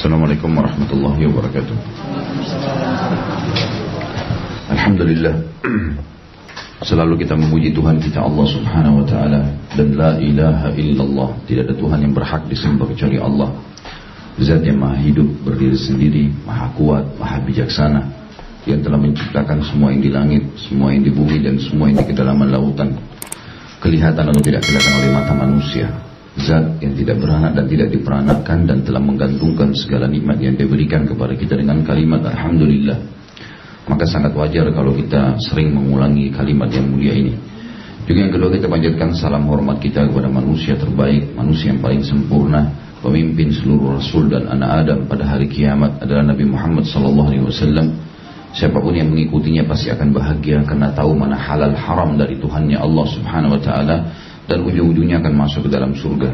Assalamualaikum warahmatullahi wabarakatuh. Alhamdulillah, selalu kita memuji Tuhan kita Allah subhanahu wa ta'ala. Dan la ilaha illallah, tidak ada Tuhan yang berhak disembah kecuali Allah. Zat yang maha hidup, berdiri sendiri, maha kuat, maha bijaksana, yang telah menciptakan semua yang di langit, semua yang di bumi, dan semua yang di kedalaman lautan, kelihatan atau tidak kelihatan oleh mata manusia. Zat yang tidak beranak dan tidak diperanakan, dan telah menggantungkan segala nikmat yang diberikan kepada kita dengan kalimat Alhamdulillah. Maka sangat wajar kalau kita sering mengulangi kalimat yang mulia ini. Juga yang kedua, kita panjatkan salam hormat kita kepada manusia terbaik, manusia yang paling sempurna, pemimpin seluruh Rasul dan anak Adam pada hari kiamat adalah Nabi Muhammad SAW. Siapapun yang mengikutinya pasti akan bahagia karena tahu mana halal haram dari Tuhannya Allah subhanahu wa ta'ala, dan ujung-ujungnya akan masuk ke dalam surga.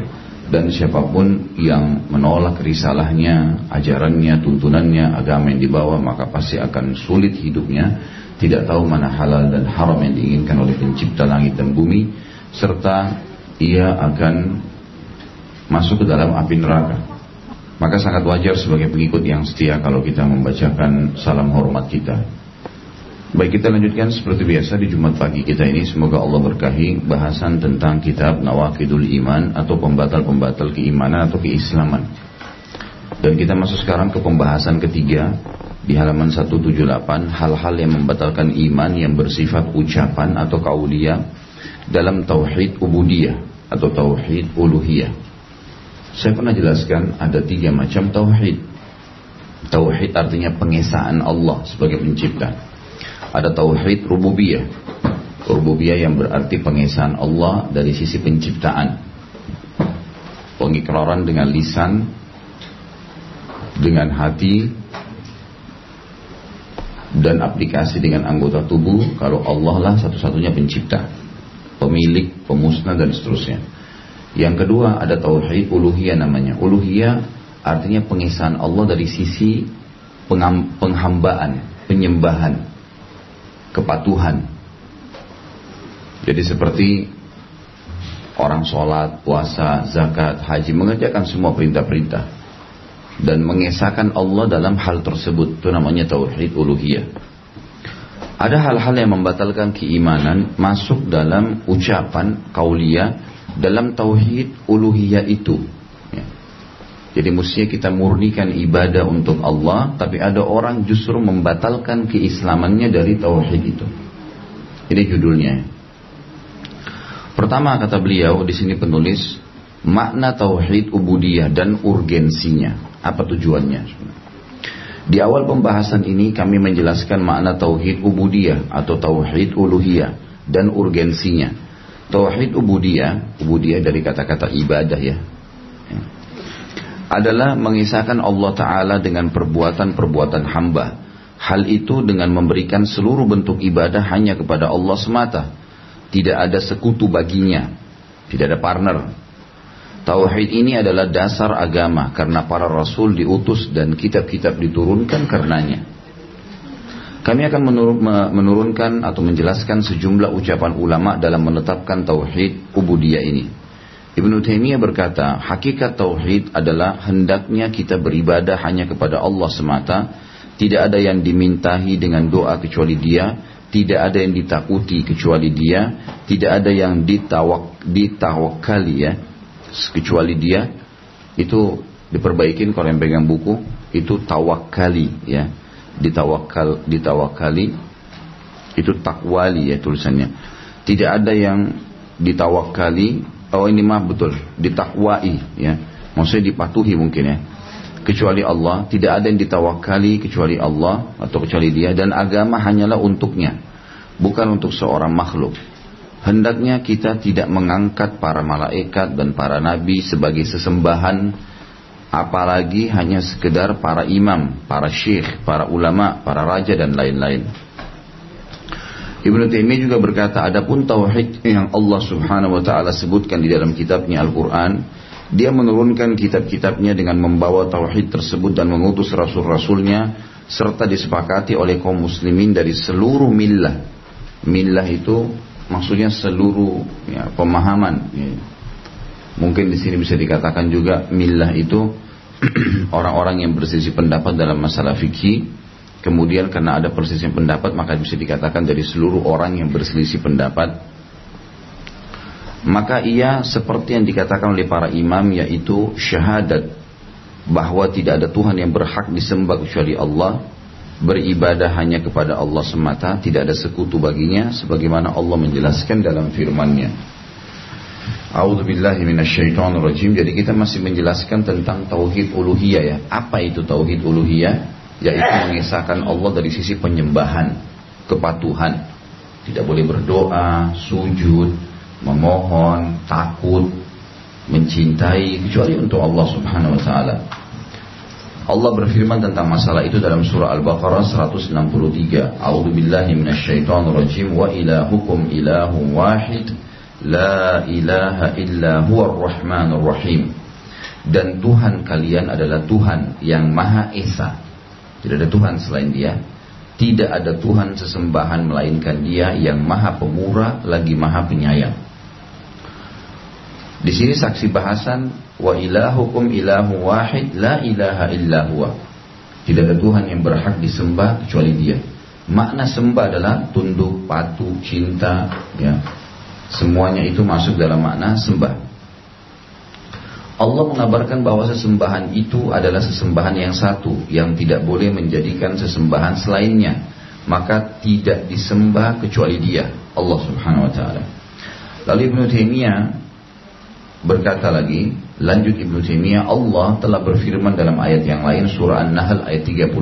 Dan siapapun yang menolak risalahnya, ajarannya, tuntunannya, agama yang dibawa, maka pasti akan sulit hidupnya, tidak tahu mana halal dan haram yang diinginkan oleh pencipta langit dan bumi, serta ia akan masuk ke dalam api neraka. Maka sangat wajar sebagai pengikut yang setia kalau kita membacakan salam hormat kita. Baik, kita lanjutkan seperti biasa di Jumat pagi kita ini. Semoga Allah berkahi bahasan tentang kitab Nawaqidul Iman, atau pembatal-pembatal keimanan atau keislaman. Dan kita masuk sekarang ke pembahasan ketiga di halaman 178, hal-hal yang membatalkan iman yang bersifat ucapan atau qauliyah dalam tauhid ubudiyah atau tauhid uluhiyah. Saya pernah jelaskan ada 3 macam tauhid. Tauhid artinya pengesaan Allah sebagai pencipta. Ada tauhid rububiyah. Rububiyah yang berarti pengesaan Allah dari sisi penciptaan, pengikraran dengan lisan, dengan hati, dan aplikasi dengan anggota tubuh kalau Allah lah satu-satunya pencipta, pemilik, pemusnah, dan seterusnya. Yang kedua ada tauhid uluhiyah namanya. Uluhiyah artinya pengesaan Allah dari sisi penghambaan, penyembahan, kepatuhan. Jadi seperti orang sholat, puasa, zakat, haji, mengerjakan semua perintah-perintah dan mengesahkan Allah dalam hal tersebut, itu namanya tauhid uluhiyah. Ada hal-hal yang membatalkan keimanan masuk dalam ucapan qauliyah dalam tauhid uluhiyah itu. Jadi mestinya kita murnikan ibadah untuk Allah, tapi ada orang justru membatalkan keislamannya dari tauhid itu. Ini judulnya. Pertama kata beliau di sini penulis, makna tauhid ubudiyah dan urgensinya. Apa tujuannya? Di awal pembahasan ini kami menjelaskan makna tauhid ubudiyah atau tauhid uluhiyah dan urgensinya. Tauhid ubudiyah, ubudiyah dari kata-kata ibadah ya, adalah mengisahkan Allah Ta'ala dengan perbuatan-perbuatan hamba. Hal itu dengan memberikan seluruh bentuk ibadah hanya kepada Allah semata. Tidak ada sekutu baginya, tidak ada partner. Tauhid ini adalah dasar agama karena para rasul diutus dan kitab-kitab diturunkan karenanya. Kami akan menurunkan atau menjelaskan sejumlah ucapan ulama dalam menetapkan tauhid ubudiyah ini. Ibnu Taimiyah berkata, hakikat tauhid adalah hendaknya kita beribadah hanya kepada Allah semata, tidak ada yang dimintahi dengan doa kecuali Dia, tidak ada yang ditakuti kecuali Dia, tidak ada yang ditawakali ya kecuali Dia. Itu diperbaikin kalau yang pegang buku, itu tawakali ya, ditawakali itu takwali ya tulisannya. Tidak ada yang ditawakali. Oh ini mah betul, ditakwai ya, maksudnya dipatuhi mungkin ya, kecuali Allah. Tidak ada yang ditawakali kecuali Allah atau kecuali Dia, dan agama hanyalah untuknya, bukan untuk seorang makhluk. Hendaknya kita tidak mengangkat para malaikat dan para nabi sebagai sesembahan, apalagi hanya sekedar para imam, para syekh, para ulama, para raja dan lain-lain. Ibnu Taimiyah juga berkata, adapun tauhid yang Allah Subhanahu wa taala sebutkan di dalam kitabnya Al-Qur'an, Dia menurunkan kitab-kitabnya dengan membawa tauhid tersebut dan mengutus rasul-rasulnya, serta disepakati oleh kaum muslimin dari seluruh millah. Millah itu maksudnya seluruh pemahaman. Mungkin di sini bisa dikatakan juga millah itu orang-orang yang berselisih pendapat dalam masalah fikih, kemudian karena ada perselisihan pendapat maka bisa dikatakan dari seluruh orang yang berselisih pendapat, maka ia seperti yang dikatakan oleh para imam, yaitu syahadat bahwa tidak ada Tuhan yang berhak disembah kecuali Allah, beribadah hanya kepada Allah semata, tidak ada sekutu baginya, sebagaimana Allah menjelaskan dalam firman-Nya. A'udzubillahi minasyaitonirrajim. Jadi kita masih menjelaskan tentang tauhid uluhiyah ya. Apa itu tauhid uluhiyah? Yaitu mengesahkan Allah dari sisi penyembahan, kepatuhan. Tidak boleh berdoa, sujud, memohon, takut, mencintai kecuali untuk Allah Subhanahu wa taala. Allah berfirman tentang masalah itu dalam surah Al-Baqarah 163. A'udzubillahi minasyaitonirrajim. Wa ilahukum ilahun wahid la ilaha illa huwar rahmanur rahim. Dan Tuhan kalian adalah Tuhan yang Maha Esa. Tidak ada Tuhan selain Dia. Tidak ada Tuhan sesembahan melainkan Dia yang Maha Pemurah lagi Maha Penyayang. Di sini saksi bahasan wa ilahukum ilahu wahid la ilaha illa huwa. Tidak ada Tuhan yang berhak disembah kecuali Dia. Makna sembah adalah tunduk, patuh, cinta, ya. Semuanya itu masuk dalam makna sembah. Allah mengabarkan bahwa sesembahan itu adalah sesembahan yang satu, yang tidak boleh menjadikan sesembahan selainnya. Maka tidak disembah kecuali Dia, Allah Subhanahu wa taala. Lalu Ibnu Taimiyah berkata lagi, lanjut Ibnu Taimiyah, Allah telah berfirman dalam ayat yang lain, surah An-Nahl ayat 36.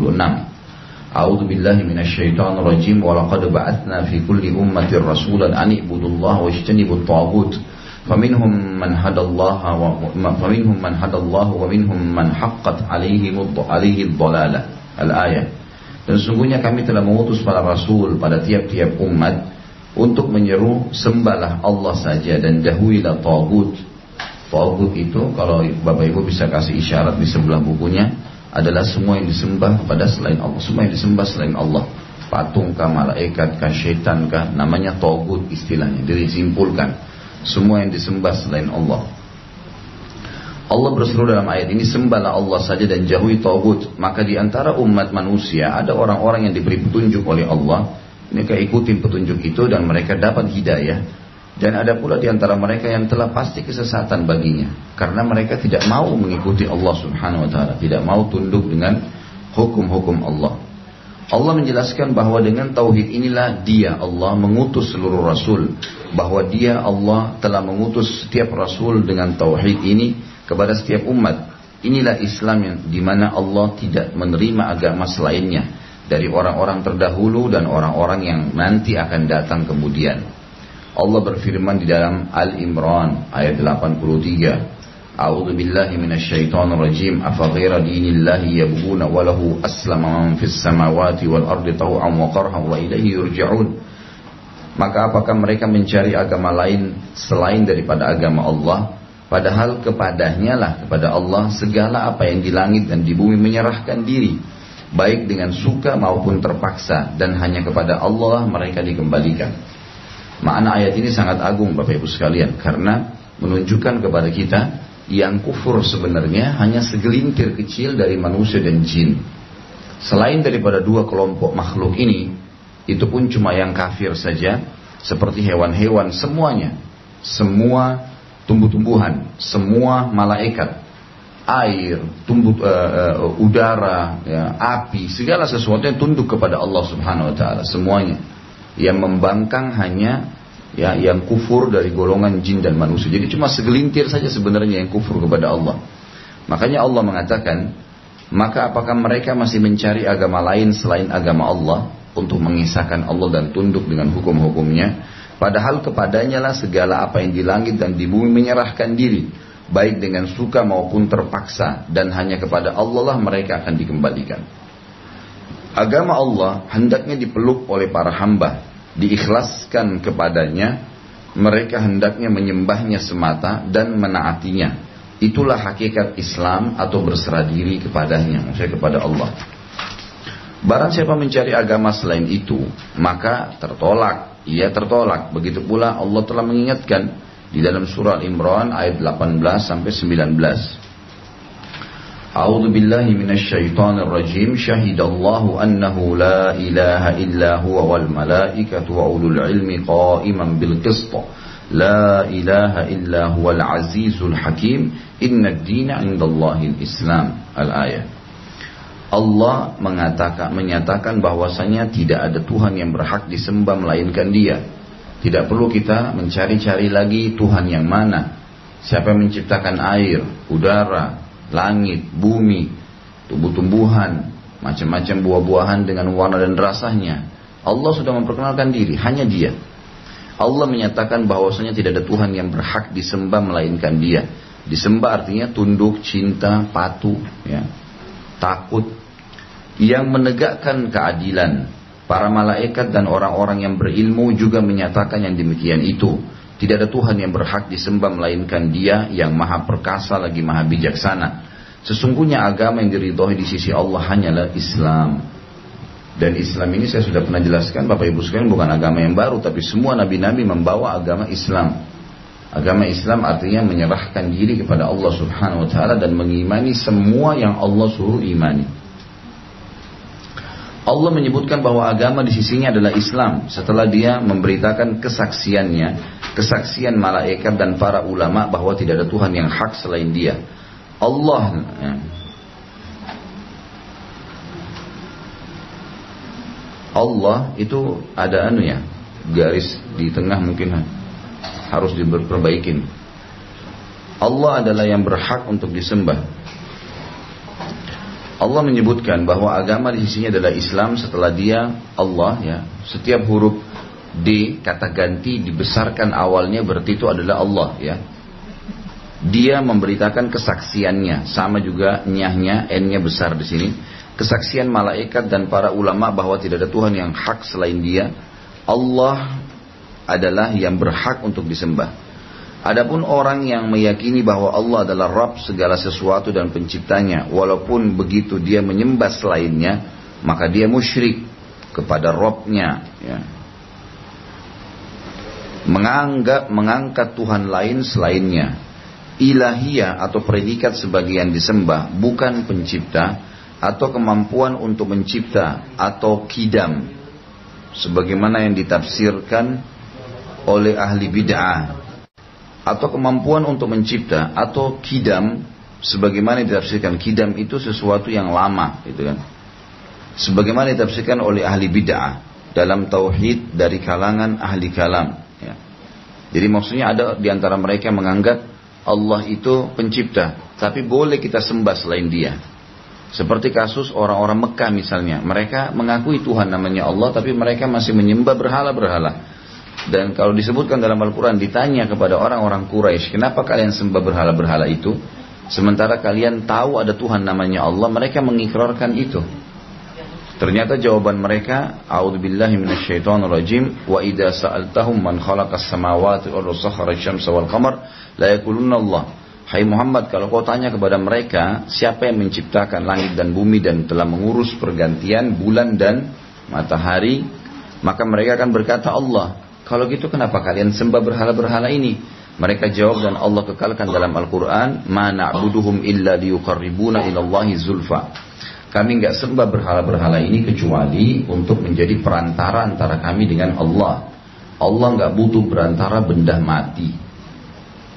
A'udzu billahi minasyaitonir rajim wa laqad ba'atsna fi kulli ummatin rasulan an i'budullaha wajtanibut taghut faminhum man hadallaha wa minhum man haqqat 'alaihi ad-dhalalah. Al-ayah. Dan sesungguhnya kami telah mengutus para rasul pada tiap-tiap umat untuk menyeru sembahlah Allah saja dan jauhilah taghut. Taghut itu kalau Bapak Ibu bisa kasih isyarat di sebelah bukunya, adalah semua yang disembah kepada selain Allah. Semua yang disembah selain Allah, patung kah, malaikat kah, syaitan kah, namanya taghut istilahnya. Disimpulkan semua yang disembah selain Allah. Allah berseru dalam ayat ini, sembahlah Allah saja dan jauhi taghut. Maka di antara umat manusia ada orang-orang yang diberi petunjuk oleh Allah, mereka ikutin petunjuk itu dan mereka dapat hidayah. Dan ada pula di antara mereka yang telah pasti kesesatan baginya, karena mereka tidak mau mengikuti Allah Subhanahu wa taala, tidak mau tunduk dengan hukum-hukum Allah. Allah menjelaskan bahwa dengan tauhid inilah Dia, Allah, mengutus seluruh rasul, bahwa Dia, Allah, telah mengutus setiap rasul dengan tauhid ini kepada setiap umat. Inilah Islam yang dimana Allah tidak menerima agama selainnya dari orang-orang terdahulu dan orang-orang yang nanti akan datang kemudian. Allah berfirman di dalam Al-Imran ayat 83. A'udzu billahi minasyaitonir rajim. Afa ghaira dinillahi yabghuna wa lahu aslama man fis samawati wal ardi taw'an wa qarhan wa ilaihi yurja'un. Maka apakah mereka mencari agama lain selain daripada agama Allah, padahal kepadanya lah, kepada Allah, segala apa yang di langit dan di bumi menyerahkan diri, baik dengan suka maupun terpaksa, dan hanya kepada Allah mereka dikembalikan. Makna ayat ini sangat agung Bapak Ibu sekalian, karena menunjukkan kepada kita yang kufur sebenarnya hanya segelintir kecil dari manusia dan jin. Selain daripada dua kelompok makhluk ini, itu pun cuma yang kafir saja, seperti hewan-hewan semuanya, semua tumbuh-tumbuhan, semua malaikat, air, udara, ya, api, segala sesuatu yang tunduk kepada Allah Subhanahu wa taala, semuanya. Yang membangkang hanya ya yang kufur dari golongan jin dan manusia. Jadi cuma segelintir saja sebenarnya yang kufur kepada Allah. Makanya Allah mengatakan, maka apakah mereka masih mencari agama lain selain agama Allah untuk mengisahkan Allah dan tunduk dengan hukum-hukumnya, padahal kepadanya lah segala apa yang di langit dan di bumi menyerahkan diri, baik dengan suka maupun terpaksa, dan hanya kepada Allah lah mereka akan dikembalikan. Agama Allah hendaknya dipeluk oleh para hamba, diikhlaskan kepadanya, mereka hendaknya menyembahnya semata dan menaatinya. Itulah hakikat Islam atau berserah diri kepadanya, maksudnya kepada Allah. Barang siapa mencari agama selain itu, maka tertolak, ia tertolak. Begitu pula Allah telah mengingatkan di dalam surah Al-Imran ayat 18 sampai 19. A'udzu billahi minasyaitonir rajim. Syahidallahu annahu la ilaha illa huwa wal malaikatu wa ulul ilmi qa'iman bil qist. La ilaha illa huwal azizul hakim. Innad dina 'indallahil Islam. Al-ayat. Allah menyatakan bahwasanya tidak ada Tuhan yang berhak disembah melainkan Dia. Tidak perlu kita mencari-cari lagi Tuhan yang mana. Siapa yang menciptakan air, udara, langit, bumi, tumbuh-tumbuhan, macam-macam buah-buahan dengan warna dan rasanya. Allah sudah memperkenalkan diri, hanya Dia. Allah menyatakan bahwasanya tidak ada Tuhan yang berhak disembah melainkan Dia. Disembah artinya tunduk, cinta, patuh, ya, takut. Yang menegakkan keadilan. Para malaikat dan orang-orang yang berilmu juga menyatakan yang demikian itu. Tidak ada Tuhan yang berhak disembah melainkan Dia yang maha perkasa lagi maha bijaksana. Sesungguhnya agama yang diridhoi di sisi Allah hanyalah Islam. Dan Islam ini saya sudah pernah jelaskan, Bapak Ibu sekalian, bukan agama yang baru, tapi semua nabi-nabi membawa agama Islam. Agama Islam artinya menyerahkan diri kepada Allah Subhanahu wa taala dan mengimani semua yang Allah suruh imani. Allah menyebutkan bahwa agama di sisinya adalah Islam setelah Dia memberitakan kesaksian malaikat dan para ulama bahwa tidak ada Tuhan yang hak selain Dia. Allah itu ada garis di tengah mungkin harus diperbaikin. Allah adalah yang berhak untuk disembah. Allah menyebutkan bahwa agama di sisinya adalah Islam setelah Dia Allah, ya. Setiap huruf D kata ganti dibesarkan awalnya berarti itu adalah Allah, ya. Dia memberitakan kesaksiannya, sama juga nyahnya, n-nya besar di sini. Kesaksian malaikat dan para ulama bahwa tidak ada Tuhan yang hak selain Dia. Allah adalah yang berhak untuk disembah. Adapun orang yang meyakini bahwa Allah adalah Rabb segala sesuatu dan penciptanya, walaupun begitu dia menyembah selainnya, maka dia musyrik kepada Rabb-nya, ya. Mengangkat Tuhan lain selainnya. Ilahiyah atau predikat sebagai yang disembah bukan pencipta atau kemampuan untuk mencipta atau kidam sebagaimana yang ditafsirkan oleh ahli bid'ah, atau kemampuan untuk mencipta atau kidam sebagaimana ditafsirkan. Kidam itu sesuatu yang lama, gitu kan, sebagaimana ditafsirkan oleh ahli bid'ah dalam tauhid dari kalangan ahli kalam, ya. Jadi maksudnya ada di antara mereka yang menganggap Allah itu pencipta, tapi boleh kita sembah selain Dia. Seperti kasus orang-orang Mekah misalnya, mereka mengakui Tuhan namanya Allah, tapi mereka masih menyembah berhala-berhala. Dan kalau disebutkan dalam Al-Quran, ditanya kepada orang-orang Quraisy, kenapa kalian sembah berhala-berhala itu? Sementara kalian tahu ada Tuhan namanya Allah, mereka mengikrarkan itu. Ternyata jawaban mereka, A'udzubillahi minasyaitonirrajim, wa idza sa'altahum man khalaqas samawati wal sakhara asy-syamsa wal qamar la yaqulunna Allah. Hai Muhammad, kalau kau tanya kepada mereka, siapa yang menciptakan langit dan bumi dan telah mengurus pergantian bulan dan matahari, maka mereka akan berkata Allah. Kalau gitu kenapa kalian sembah berhala-berhala ini? Mereka jawab dan Allah kekalkan dalam Al-Quran, ma na'buduhum illa liyuqarribuna ilallahi zulfa. Kami enggak sembah berhala-berhala ini kecuali untuk menjadi perantara antara kami dengan Allah. Allah enggak butuh perantara benda mati.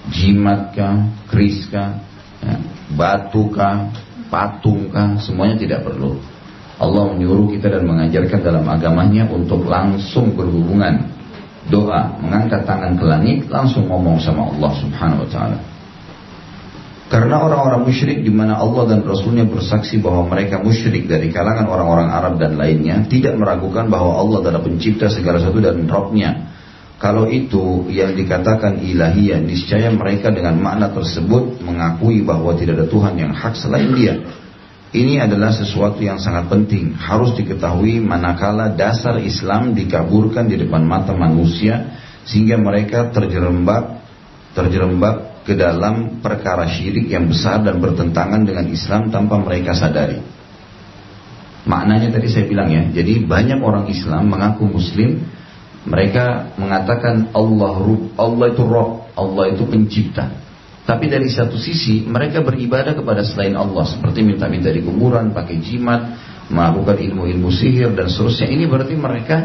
Jimatkah, kriskah, ya, batukah, patungkah, semuanya tidak perlu. Allah menyuruh kita dan mengajarkan dalam agamanya untuk langsung berhubungan, doa, mengangkat tangan ke langit, langsung ngomong sama Allah Subhanahu wa taala. Karena orang-orang musyrik di mana Allah dan Rasulnya bersaksi bahwa mereka musyrik dari kalangan orang-orang Arab dan lainnya, tidak meragukan bahwa Allah adalah pencipta segala sesuatu dan Rabb-nya. Kalau itu yang dikatakan ilahiyah, niscaya mereka dengan makna tersebut mengakui bahwa tidak ada Tuhan yang hak selain Dia. Ini adalah sesuatu yang sangat penting, harus diketahui manakala dasar Islam dikaburkan di depan mata manusia sehingga mereka terjerembab ke dalam perkara syirik yang besar dan bertentangan dengan Islam tanpa mereka sadari. Maknanya tadi saya bilang, ya, jadi banyak orang Islam mengaku Muslim, mereka mengatakan Allah itu Rabb, Allah itu pencipta. Tapi dari satu sisi mereka beribadah kepada selain Allah, seperti minta-minta di kuburan, pakai jimat, melakukan ilmu-ilmu sihir dan seterusnya. Ini berarti mereka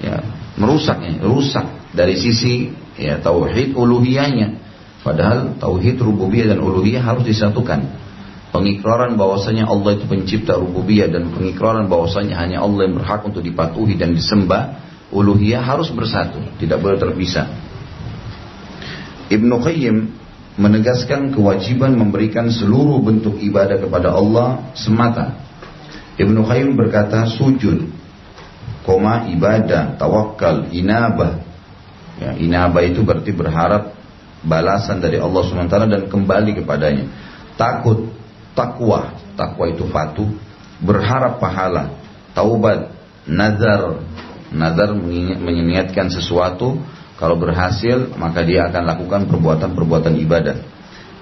ya rusak dari sisi ya tauhid uluhiyahnya. Padahal tauhid rububiyah dan uluhiyah harus disatukan. Pengikraran bahwasanya Allah itu pencipta rububiyah dan pengikraran bahwasanya hanya Allah yang berhak untuk dipatuhi dan disembah, uluhiyah harus bersatu, tidak boleh terpisah. Ibnu Qayyim menegaskan kewajiban memberikan seluruh bentuk ibadah kepada Allah semata. Ibnu Qayyim berkata sujud, ibadah, tawakal, inabah. Ya, inabah itu berarti berharap balasan dari Allah SWT dan kembali kepadanya. Takut, takwa itu patuh, berharap pahala, taubat, nazar mengingatkan sesuatu, kalau berhasil maka dia akan lakukan perbuatan-perbuatan ibadah.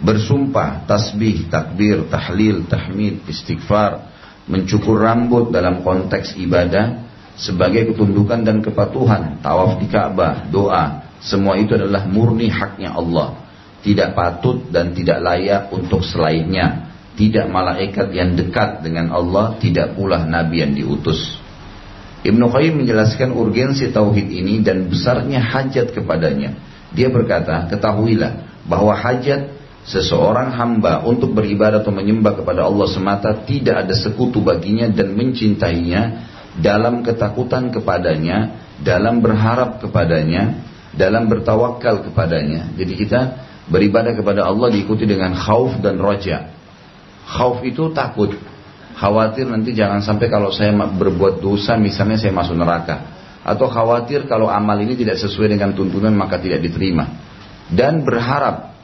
Bersumpah, tasbih, takbir, tahlil, tahmid, istighfar, mencukur rambut dalam konteks ibadah sebagai ketundukan dan kepatuhan, tawaf di Ka'bah, doa, semua itu adalah murni haknya Allah. Tidak patut dan tidak layak untuk selainnya. Tidak malaikat yang dekat dengan Allah, tidak pula nabi yang diutus. Ibnu Qayyim menjelaskan urgensi tauhid ini dan besarnya hajat kepadanya. Dia berkata, ketahuilah bahwa hajat seseorang hamba untuk beribadah atau menyembah kepada Allah semata tidak ada sekutu baginya dan mencintainya, dalam ketakutan kepadanya, dalam berharap kepadanya, dalam bertawakal kepadanya. Jadi kita beribadah kepada Allah diikuti dengan khauf dan raja. Khauf itu takut, khawatir nanti jangan sampai kalau saya berbuat dosa misalnya saya masuk neraka, atau khawatir kalau amal ini tidak sesuai dengan tuntunan maka tidak diterima. Dan berharap,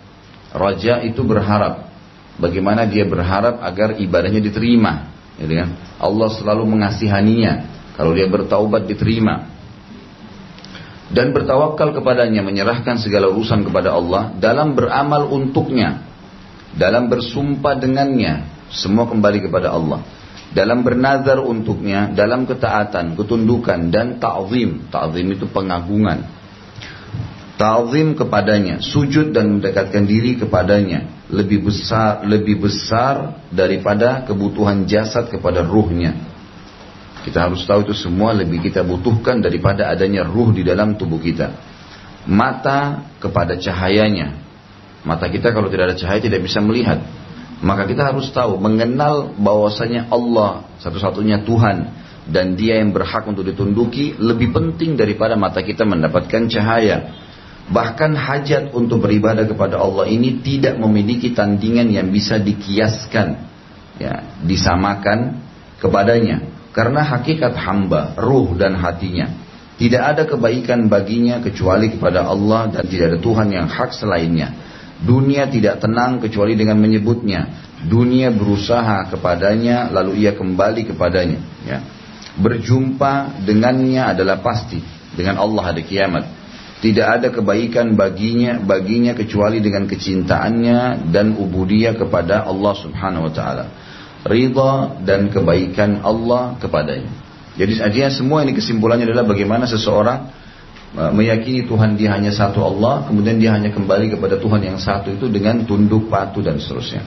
raja itu berharap, bagaimana dia berharap agar ibadahnya diterima, gitu kan? Allah selalu mengasihaninya kalau dia bertaubat diterima. Dan bertawakal kepadanya, menyerahkan segala urusan kepada Allah, dalam beramal untuknya, dalam bersumpah dengannya, semua kembali kepada Allah, dalam bernazar untuknya, dalam ketaatan, ketundukan, dan ta'zim. Ta'zim itu pengagungan, ta'zim kepadanya, sujud dan mendekatkan diri kepadanya, lebih besar daripada kebutuhan jasad kepada ruhnya. Kita harus tahu itu semua lebih kita butuhkan daripada adanya ruh di dalam tubuh kita. Mata kepada cahayanya. Mata kita kalau tidak ada cahaya tidak bisa melihat. Maka kita harus tahu, mengenal bahwasanya Allah satu-satunya Tuhan dan Dia yang berhak untuk ditunduki lebih penting daripada mata kita mendapatkan cahaya. Bahkan hajat untuk beribadah kepada Allah ini tidak memiliki tandingan yang bisa dikiaskan, ya, disamakan kepadanya. Karena hakikat hamba, ruh dan hatinya, tidak ada kebaikan baginya kecuali kepada Allah dan tidak ada Tuhan yang hak selainnya. Dunia tidak tenang kecuali dengan menyebutnya. Dunia berusaha kepadanya lalu ia kembali kepadanya, ya. Berjumpa dengannya adalah pasti. Dengan Allah ada kiamat. Tidak ada kebaikan baginya kecuali dengan kecintaannya dan ubudiyah kepada Allah Subhanahu wa taala. Ridha dan kebaikan Allah kepadanya. Jadi artinya semua ini kesimpulannya adalah bagaimana seseorang meyakini Tuhan dia hanya satu Allah, kemudian dia hanya kembali kepada Tuhan yang satu itu dengan tunduk patuh dan seterusnya.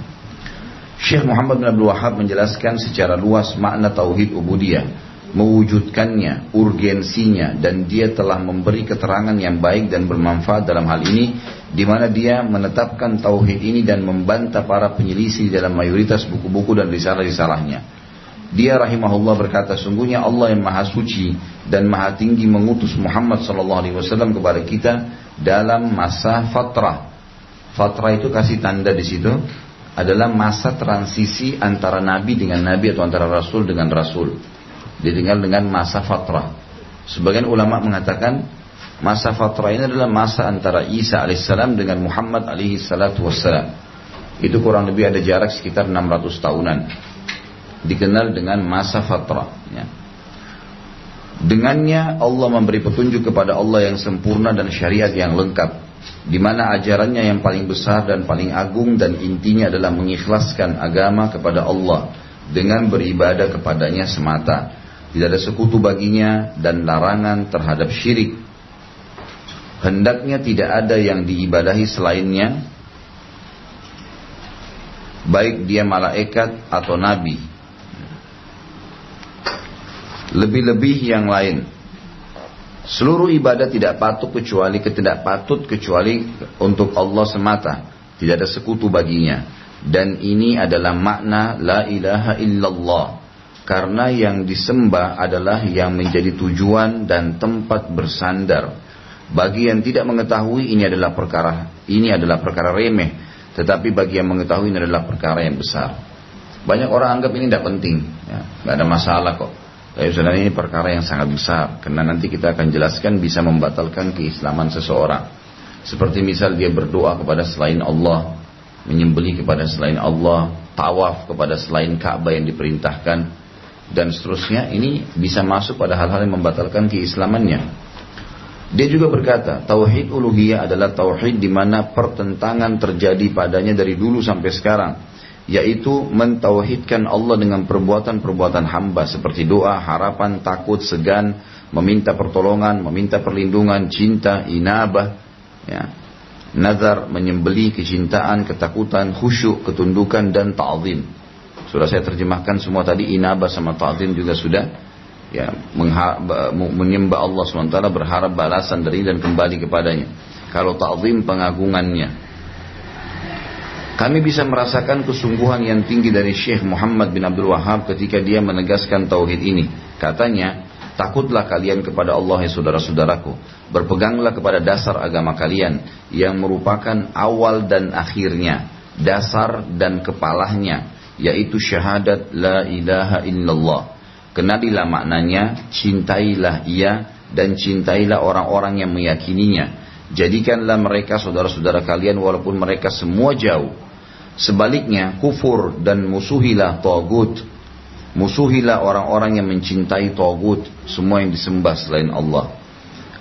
Syekh Muhammad bin Abdul Wahhab menjelaskan secara luas makna tauhid ubudiyah, mewujudkannya, urgensinya, dan dia telah memberi keterangan yang baik dan bermanfaat dalam hal ini, di mana dia menetapkan tauhid ini dan membantah para penyelisih dalam mayoritas buku-buku dan risalah-risalahnya. Dia rahimahullah berkata, sungguhnya Allah yang maha suci dan maha tinggi mengutus Muhammad SAW kepada kita dalam masa fatrah. Fatrah itu kasih tanda di situ adalah masa transisi antara nabi dengan nabi atau antara rasul dengan rasul. Didengar dengan masa fatrah. Sebagian ulama mengatakan masa fatrah ini adalah masa antara Isa alaihissalam dengan Muhammad alaihissalam. Itu kurang lebih ada jarak sekitar 600 tahunan. Dikenal dengan masa fatrah, ya. Dengannya Allah memberi petunjuk kepada Allah yang sempurna dan syariat yang lengkap, di mana ajarannya yang paling besar dan paling agung dan intinya adalah mengikhlaskan agama kepada Allah dengan beribadah kepadanya semata. Tidak ada sekutu baginya dan larangan terhadap syirik. Hendaknya tidak ada yang diibadahi selainnya baik dia malaikat atau nabi, lebih-lebih yang lain. Seluruh ibadah tidak patut kecuali untuk Allah semata, tidak ada sekutu baginya. Dan ini adalah makna la ilaha illallah, karena yang disembah adalah yang menjadi tujuan dan tempat bersandar. Bagi yang tidak mengetahui ini adalah perkara remeh, tetapi bagi yang mengetahui ini adalah perkara yang besar. Banyak orang anggap ini tidak penting, ya, tidak ada masalah kok. Tapi sebenarnya ini perkara yang sangat besar, karena nanti kita akan jelaskan bisa membatalkan keislaman seseorang. Seperti misal dia berdoa kepada selain Allah, menyembelih kepada selain Allah, tawaf kepada selain Ka'bah yang diperintahkan, dan seterusnya. Ini bisa masuk pada hal-hal yang membatalkan keislamannya. Dia juga berkata, tauhid uluhiyah adalah tauhid di mana pertentangan terjadi padanya dari dulu sampai sekarang, yaitu mentauhidkan Allah dengan perbuatan-perbuatan hamba seperti doa, harapan, takut, segan, meminta pertolongan, meminta perlindungan, cinta, inabah, ya, nazar, menyembelih, kecintaan, ketakutan, khusyuk, ketundukan, dan ta'zim. Sudah saya terjemahkan semua tadi. Inabah sama ta'zim juga sudah, ya, menyembah Allah SWT, berharap balasan dari dan kembali kepadanya. Kalau ta'zim, pengagungannya. Kami bisa merasakan kesungguhan yang tinggi dari Syekh Muhammad bin Abdul Wahhab ketika dia menegaskan tauhid ini. Katanya, takutlah kalian kepada Allah ya saudara-saudaraku. Berpeganglah kepada dasar agama kalian yang merupakan awal dan akhirnya, dasar dan kepalanya, yaitu syahadat la ilaha illallah. Kenalilah maknanya, cintailah ia, dan cintailah orang-orang yang meyakininya. Jadikanlah mereka saudara-saudara kalian walaupun mereka semua jauh. Sebaliknya, kufur dan musuhilah tagut. Musuhilah orang-orang yang mencintai tagut, semua yang disembah selain Allah.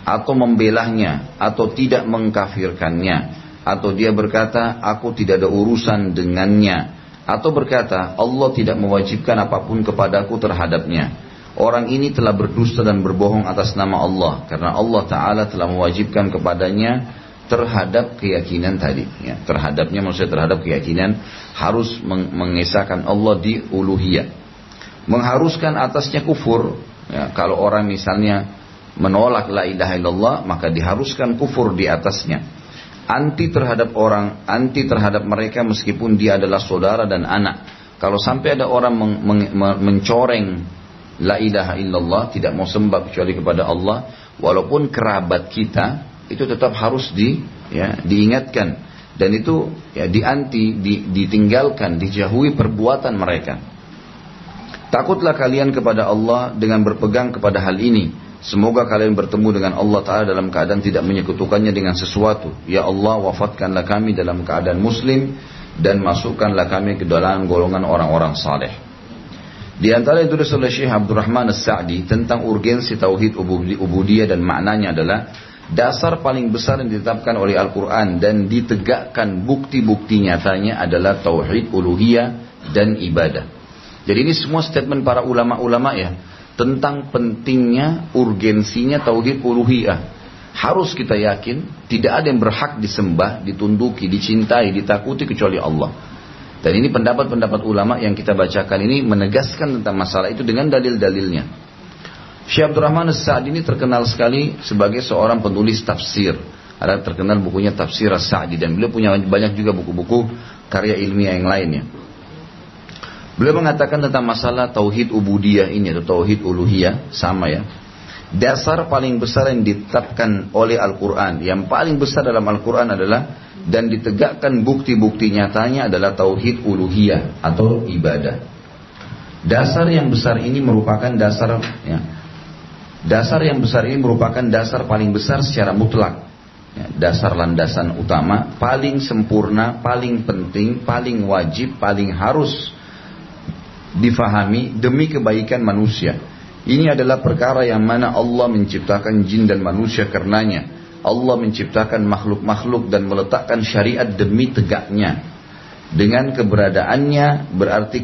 Atau membelahnya, atau tidak mengkafirkannya. Atau dia berkata, aku tidak ada urusan dengannya. Atau berkata, Allah tidak mewajibkan apapun kepadaku terhadapnya. Orang ini telah berdusta dan berbohong atas nama Allah, karena Allah Ta'ala telah mewajibkan kepadanya terhadap keyakinan tadi, ya, terhadapnya maksudnya terhadap keyakinan harus mengesahkan Allah di uluhiyah, mengharuskan atasnya kufur, ya, kalau orang misalnya menolak la ilaha illallah maka diharuskan kufur di atasnya, anti terhadap mereka meskipun dia adalah saudara dan anak. Kalau sampai ada orang mencoreng la ilaha illallah, tidak mau sembah kecuali kepada Allah, walaupun kerabat kita, itu tetap harus diingatkan, dan itu ya ditinggalkan, dijauhi perbuatan mereka. Takutlah kalian kepada Allah dengan berpegang kepada hal ini. Semoga kalian bertemu dengan Allah Ta'ala dalam keadaan tidak menyekutukannya dengan sesuatu. Ya Allah, wafatkanlah kami dalam keadaan muslim, dan masukkanlah kami ke dalam golongan orang-orang saleh. Di antara yang ditulis oleh Syekh Abdurrahman As-Sa'di tentang urgensi tauhid ubudiyah dan maknanya adalah dasar paling besar yang ditetapkan oleh Al-Quran dan ditegakkan bukti-bukti nyatanya adalah tauhid uluhiyah dan ibadah. Jadi ini semua statement para ulama-ulama ya, tentang pentingnya, urgensinya tauhid uluhiyah. Harus kita yakin tidak ada yang berhak disembah, ditunduki, dicintai, ditakuti kecuali Allah. Dan ini pendapat-pendapat ulama yang kita bacakan ini menegaskan tentang masalah itu dengan dalil-dalilnya. Syekh Abdurrahman As-Sa'di ini terkenal sekali sebagai seorang penulis tafsir. Ada terkenal bukunya Tafsir As-Sa'di, dan beliau punya banyak juga buku-buku karya ilmiah yang lainnya. Beliau mengatakan tentang masalah tauhid ubudiyah ini atau tauhid uluhiyah, sama ya. Dasar paling besar yang ditetapkan oleh Al-Quran, yang paling besar dalam Al-Quran adalah, dan ditegakkan bukti-bukti nyatanya adalah tauhid uluhiyah atau ibadah. Dasar yang besar ini merupakan dasar, ya, dasar yang besar ini merupakan dasar paling besar secara mutlak, ya, dasar landasan utama, paling sempurna, paling penting, paling wajib, paling harus difahami demi kebaikan manusia. Ini adalah perkara yang mana Allah menciptakan jin dan manusia karenanya. Allah menciptakan makhluk-makhluk dan meletakkan syariat demi tegaknya. Dengan keberadaannya berarti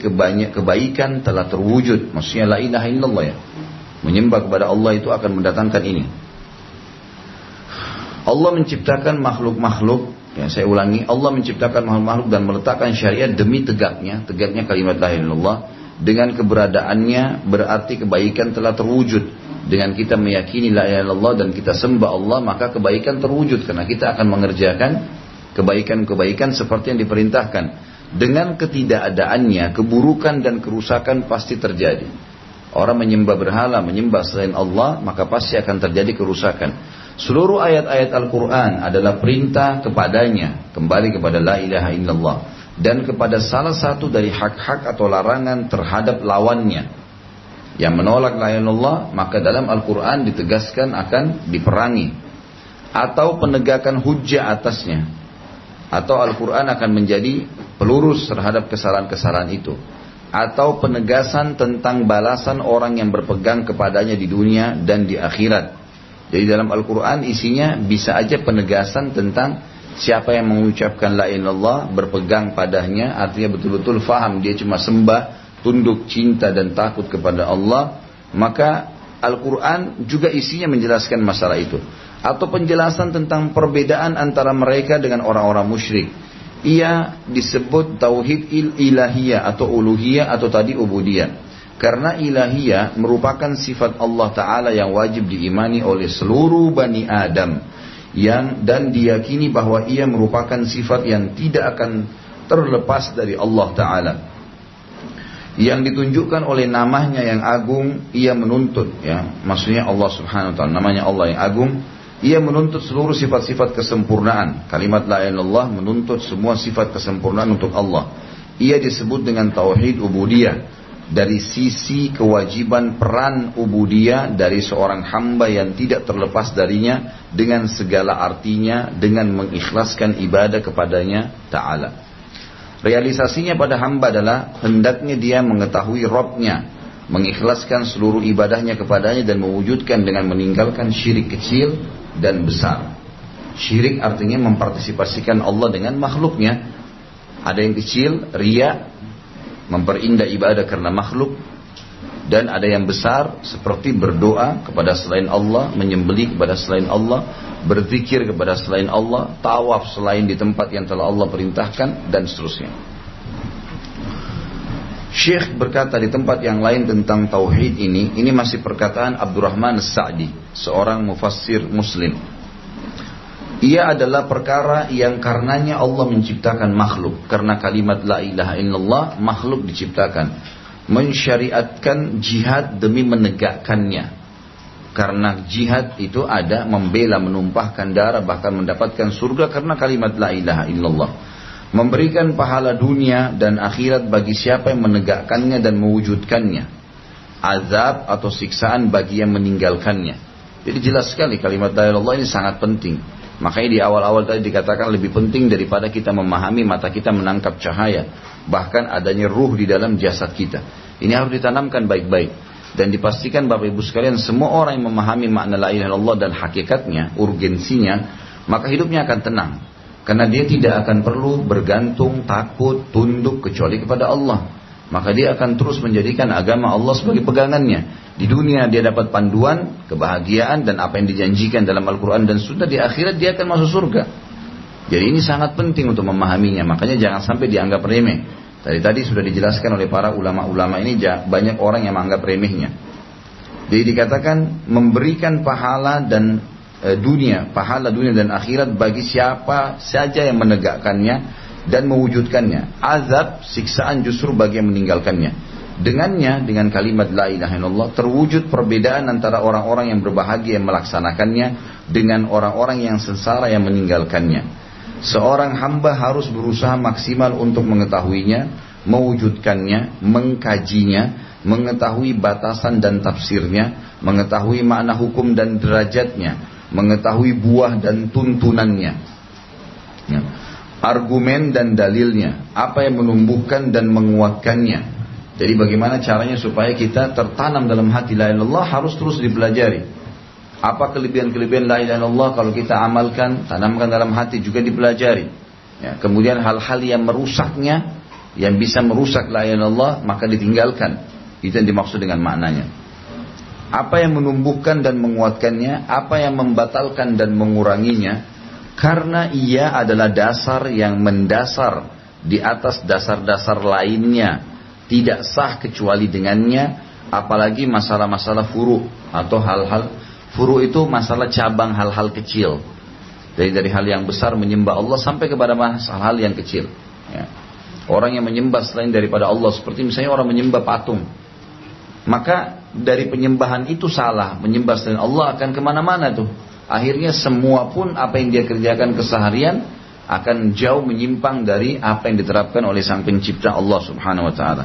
kebaikan telah terwujud. Maksudnya la ilaha illallah ya. Menyembah kepada Allah itu akan mendatangkan ini. Allah menciptakan makhluk-makhluk Ya, saya ulangi, Allah menciptakan makhluk-makhluk dan meletakkan syariat demi tegaknya kalimat la ilaha illallah. Dengan keberadaannya berarti kebaikan telah terwujud. Dengan kita meyakini la ilaha illallah dan kita sembah Allah, maka kebaikan terwujud karena kita akan mengerjakan kebaikan-kebaikan seperti yang diperintahkan. Dengan ketidakadaannya, keburukan dan kerusakan pasti terjadi. Orang menyembah berhala, menyembah selain Allah, maka pasti akan terjadi kerusakan. Seluruh ayat-ayat Al-Quran adalah perintah kepadanya, kembali kepada la ilaha illallah, dan kepada salah satu dari hak-hak atau larangan terhadap lawannya. Yang menolak la ilaha illallah, maka dalam Al-Quran ditegaskan akan diperangi, atau penegakan hujjah atasnya, atau Al-Quran akan menjadi pelurus terhadap kesalahan-kesalahan itu, atau penegasan tentang balasan orang yang berpegang kepadanya di dunia dan di akhirat. Jadi dalam Al-Quran isinya bisa aja penegasan tentang siapa yang mengucapkan la ilaha illallah, berpegang padanya, artinya betul-betul faham dia cuma sembah, tunduk, cinta dan takut kepada Allah, maka Al-Quran juga isinya menjelaskan masalah itu. Atau penjelasan tentang perbedaan antara mereka dengan orang-orang musyrik. Ia disebut tauhid ilahiyah atau uluhiyah atau tadi ubudiyah. Karena ilahiyah merupakan sifat Allah Ta'ala yang wajib diimani oleh seluruh Bani Adam. Dan diyakini bahwa ia merupakan sifat yang tidak akan terlepas dari Allah Ta'ala. Yang ditunjukkan oleh namanya yang agung, ia menuntut. Maksudnya Allah Subhanahu Wa Ta'ala, namanya Allah yang agung. Ia menuntut seluruh sifat-sifat kesempurnaan. Kalimat la ilaha illallah menuntut semua sifat kesempurnaan untuk Allah. Ia disebut dengan tauhid ubudiyah. Dari sisi kewajiban peran ubudiyah dari seorang hamba yang tidak terlepas darinya dengan segala artinya, dengan mengikhlaskan ibadah kepadanya Ta'ala. Realisasinya pada hamba adalah hendaknya dia mengetahui Rabbnya, mengikhlaskan seluruh ibadahnya kepadanya dan mewujudkan dengan meninggalkan syirik kecil dan besar. Syirik artinya mempartisipasikan Allah dengan makhluknya. Ada yang kecil, riya, memperindah ibadah karena makhluk, dan ada yang besar seperti berdoa kepada selain Allah, menyembelih kepada selain Allah, berzikir kepada selain Allah, tawaf selain di tempat yang telah Allah perintahkan, dan seterusnya. Syekh berkata di tempat yang lain tentang tauhid ini masih perkataan Abdurrahman As-Sa'di, seorang mufassir muslim. Ia adalah perkara yang karenanya Allah menciptakan makhluk. Karena kalimat la ilaha illallah, makhluk diciptakan. Mensyariatkan jihad demi menegakkannya. Karena jihad itu ada membela, menumpahkan darah, bahkan mendapatkan surga karena kalimat la ilaha illallah. Memberikan pahala dunia dan akhirat bagi siapa yang menegakkannya dan mewujudkannya. Azab atau siksaan bagi yang meninggalkannya. Jadi jelas sekali kalimat la ilaha illallah ini sangat penting. Makanya di awal-awal tadi dikatakan lebih penting daripada kita memahami, mata kita menangkap cahaya. Bahkan adanya ruh di dalam jasad kita. Ini harus ditanamkan baik-baik. Dan dipastikan Bapak Ibu sekalian, semua orang yang memahami makna la ilaha illallah dan hakikatnya, urgensinya, maka hidupnya akan tenang. Karena dia tidak akan perlu bergantung, takut, tunduk kecuali kepada Allah. Maka dia akan terus menjadikan agama Allah sebagai pegangannya. Di dunia dia dapat panduan, kebahagiaan dan apa yang dijanjikan dalam Al-Quran dan Sunnah. Di akhirat dia akan masuk surga. Jadi ini sangat penting untuk memahaminya. Makanya jangan sampai dianggap remeh. Tadi sudah dijelaskan oleh para ulama-ulama ini, banyak orang yang menganggap remehnya. Jadi dikatakan memberikan pahala dan pahala dunia dan akhirat bagi siapa saja yang menegakkannya dan mewujudkannya. Azab, siksaan justru bagi yang meninggalkannya. Dengannya, dengan kalimat la ilaha illallah, terwujud perbedaan antara orang-orang yang berbahagia yang melaksanakannya dengan orang-orang yang sengsara yang meninggalkannya. Seorang hamba harus berusaha maksimal untuk mengetahuinya, mewujudkannya, mengkajinya, mengetahui batasan dan tafsirnya, mengetahui makna hukum dan derajatnya, mengetahui buah dan tuntunannya, argumen dan dalilnya, apa yang menumbuhkan dan menguatkannya. Jadi bagaimana caranya supaya kita tertanam dalam hati la ilaha illallah, harus terus dipelajari. Apa kelebihan-kelebihan la ilaha illallah kalau kita amalkan, tanamkan dalam hati juga dipelajari. Kemudian hal-hal yang merusaknya, yang bisa merusak la ilaha illallah, maka ditinggalkan. Itu yang dimaksud dengan maknanya. Apa yang menumbuhkan dan menguatkannya, apa yang membatalkan dan menguranginya, Karena ia adalah dasar yang mendasar di atas dasar-dasar lainnya, tidak sah kecuali dengannya, apalagi masalah-masalah furu atau hal-hal furu itu masalah cabang hal-hal kecil. Dari hal yang besar menyembah Allah sampai kepada hal-hal yang kecil. Ya. Orang yang menyembah selain daripada Allah, seperti misalnya orang menyembah patung, maka dari penyembahan itu salah, menyembah selain Allah akan kemana-mana tuh. Akhirnya semua pun apa yang dia kerjakan keseharian akan jauh menyimpang dari apa yang diterapkan oleh Sang Pencipta Allah Subhanahu wa taala.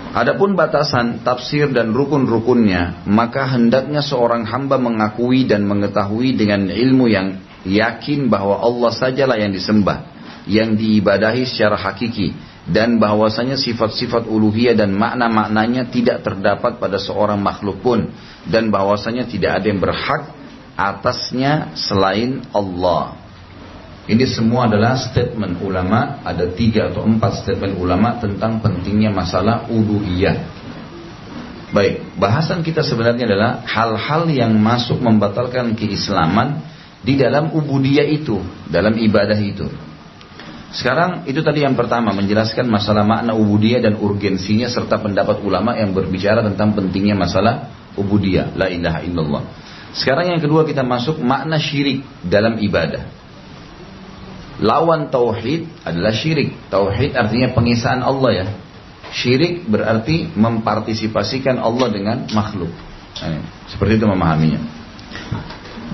Adapun batasan, tafsir dan rukun-rukunnya, maka hendaknya seorang hamba mengakui dan mengetahui dengan ilmu yang yakin bahwa Allah sajalah yang disembah, yang diibadahi secara hakiki, dan bahwasanya sifat-sifat uluhiyah dan makna-maknanya tidak terdapat pada seorang makhluk pun, dan bahwasanya tidak ada yang berhak atasnya selain Allah. Ini semua adalah statement ulama, ada 3 atau 4 statement ulama tentang pentingnya masalah uluhiyah. Baik, bahasan kita sebenarnya adalah hal-hal yang masuk membatalkan keislaman di dalam ubudiyah itu, dalam ibadah itu. Sekarang itu tadi yang pertama, menjelaskan masalah makna ubudiyah dan urgensinya serta pendapat ulama yang berbicara tentang pentingnya masalah ubudiyah, la ilaha illallah. Sekarang yang kedua kita masuk makna syirik dalam ibadah. Lawan tauhid adalah syirik. Tauhid artinya pengesaan Allah ya. Syirik berarti mempartisipasikan Allah dengan makhluk. Seperti itu memahaminya.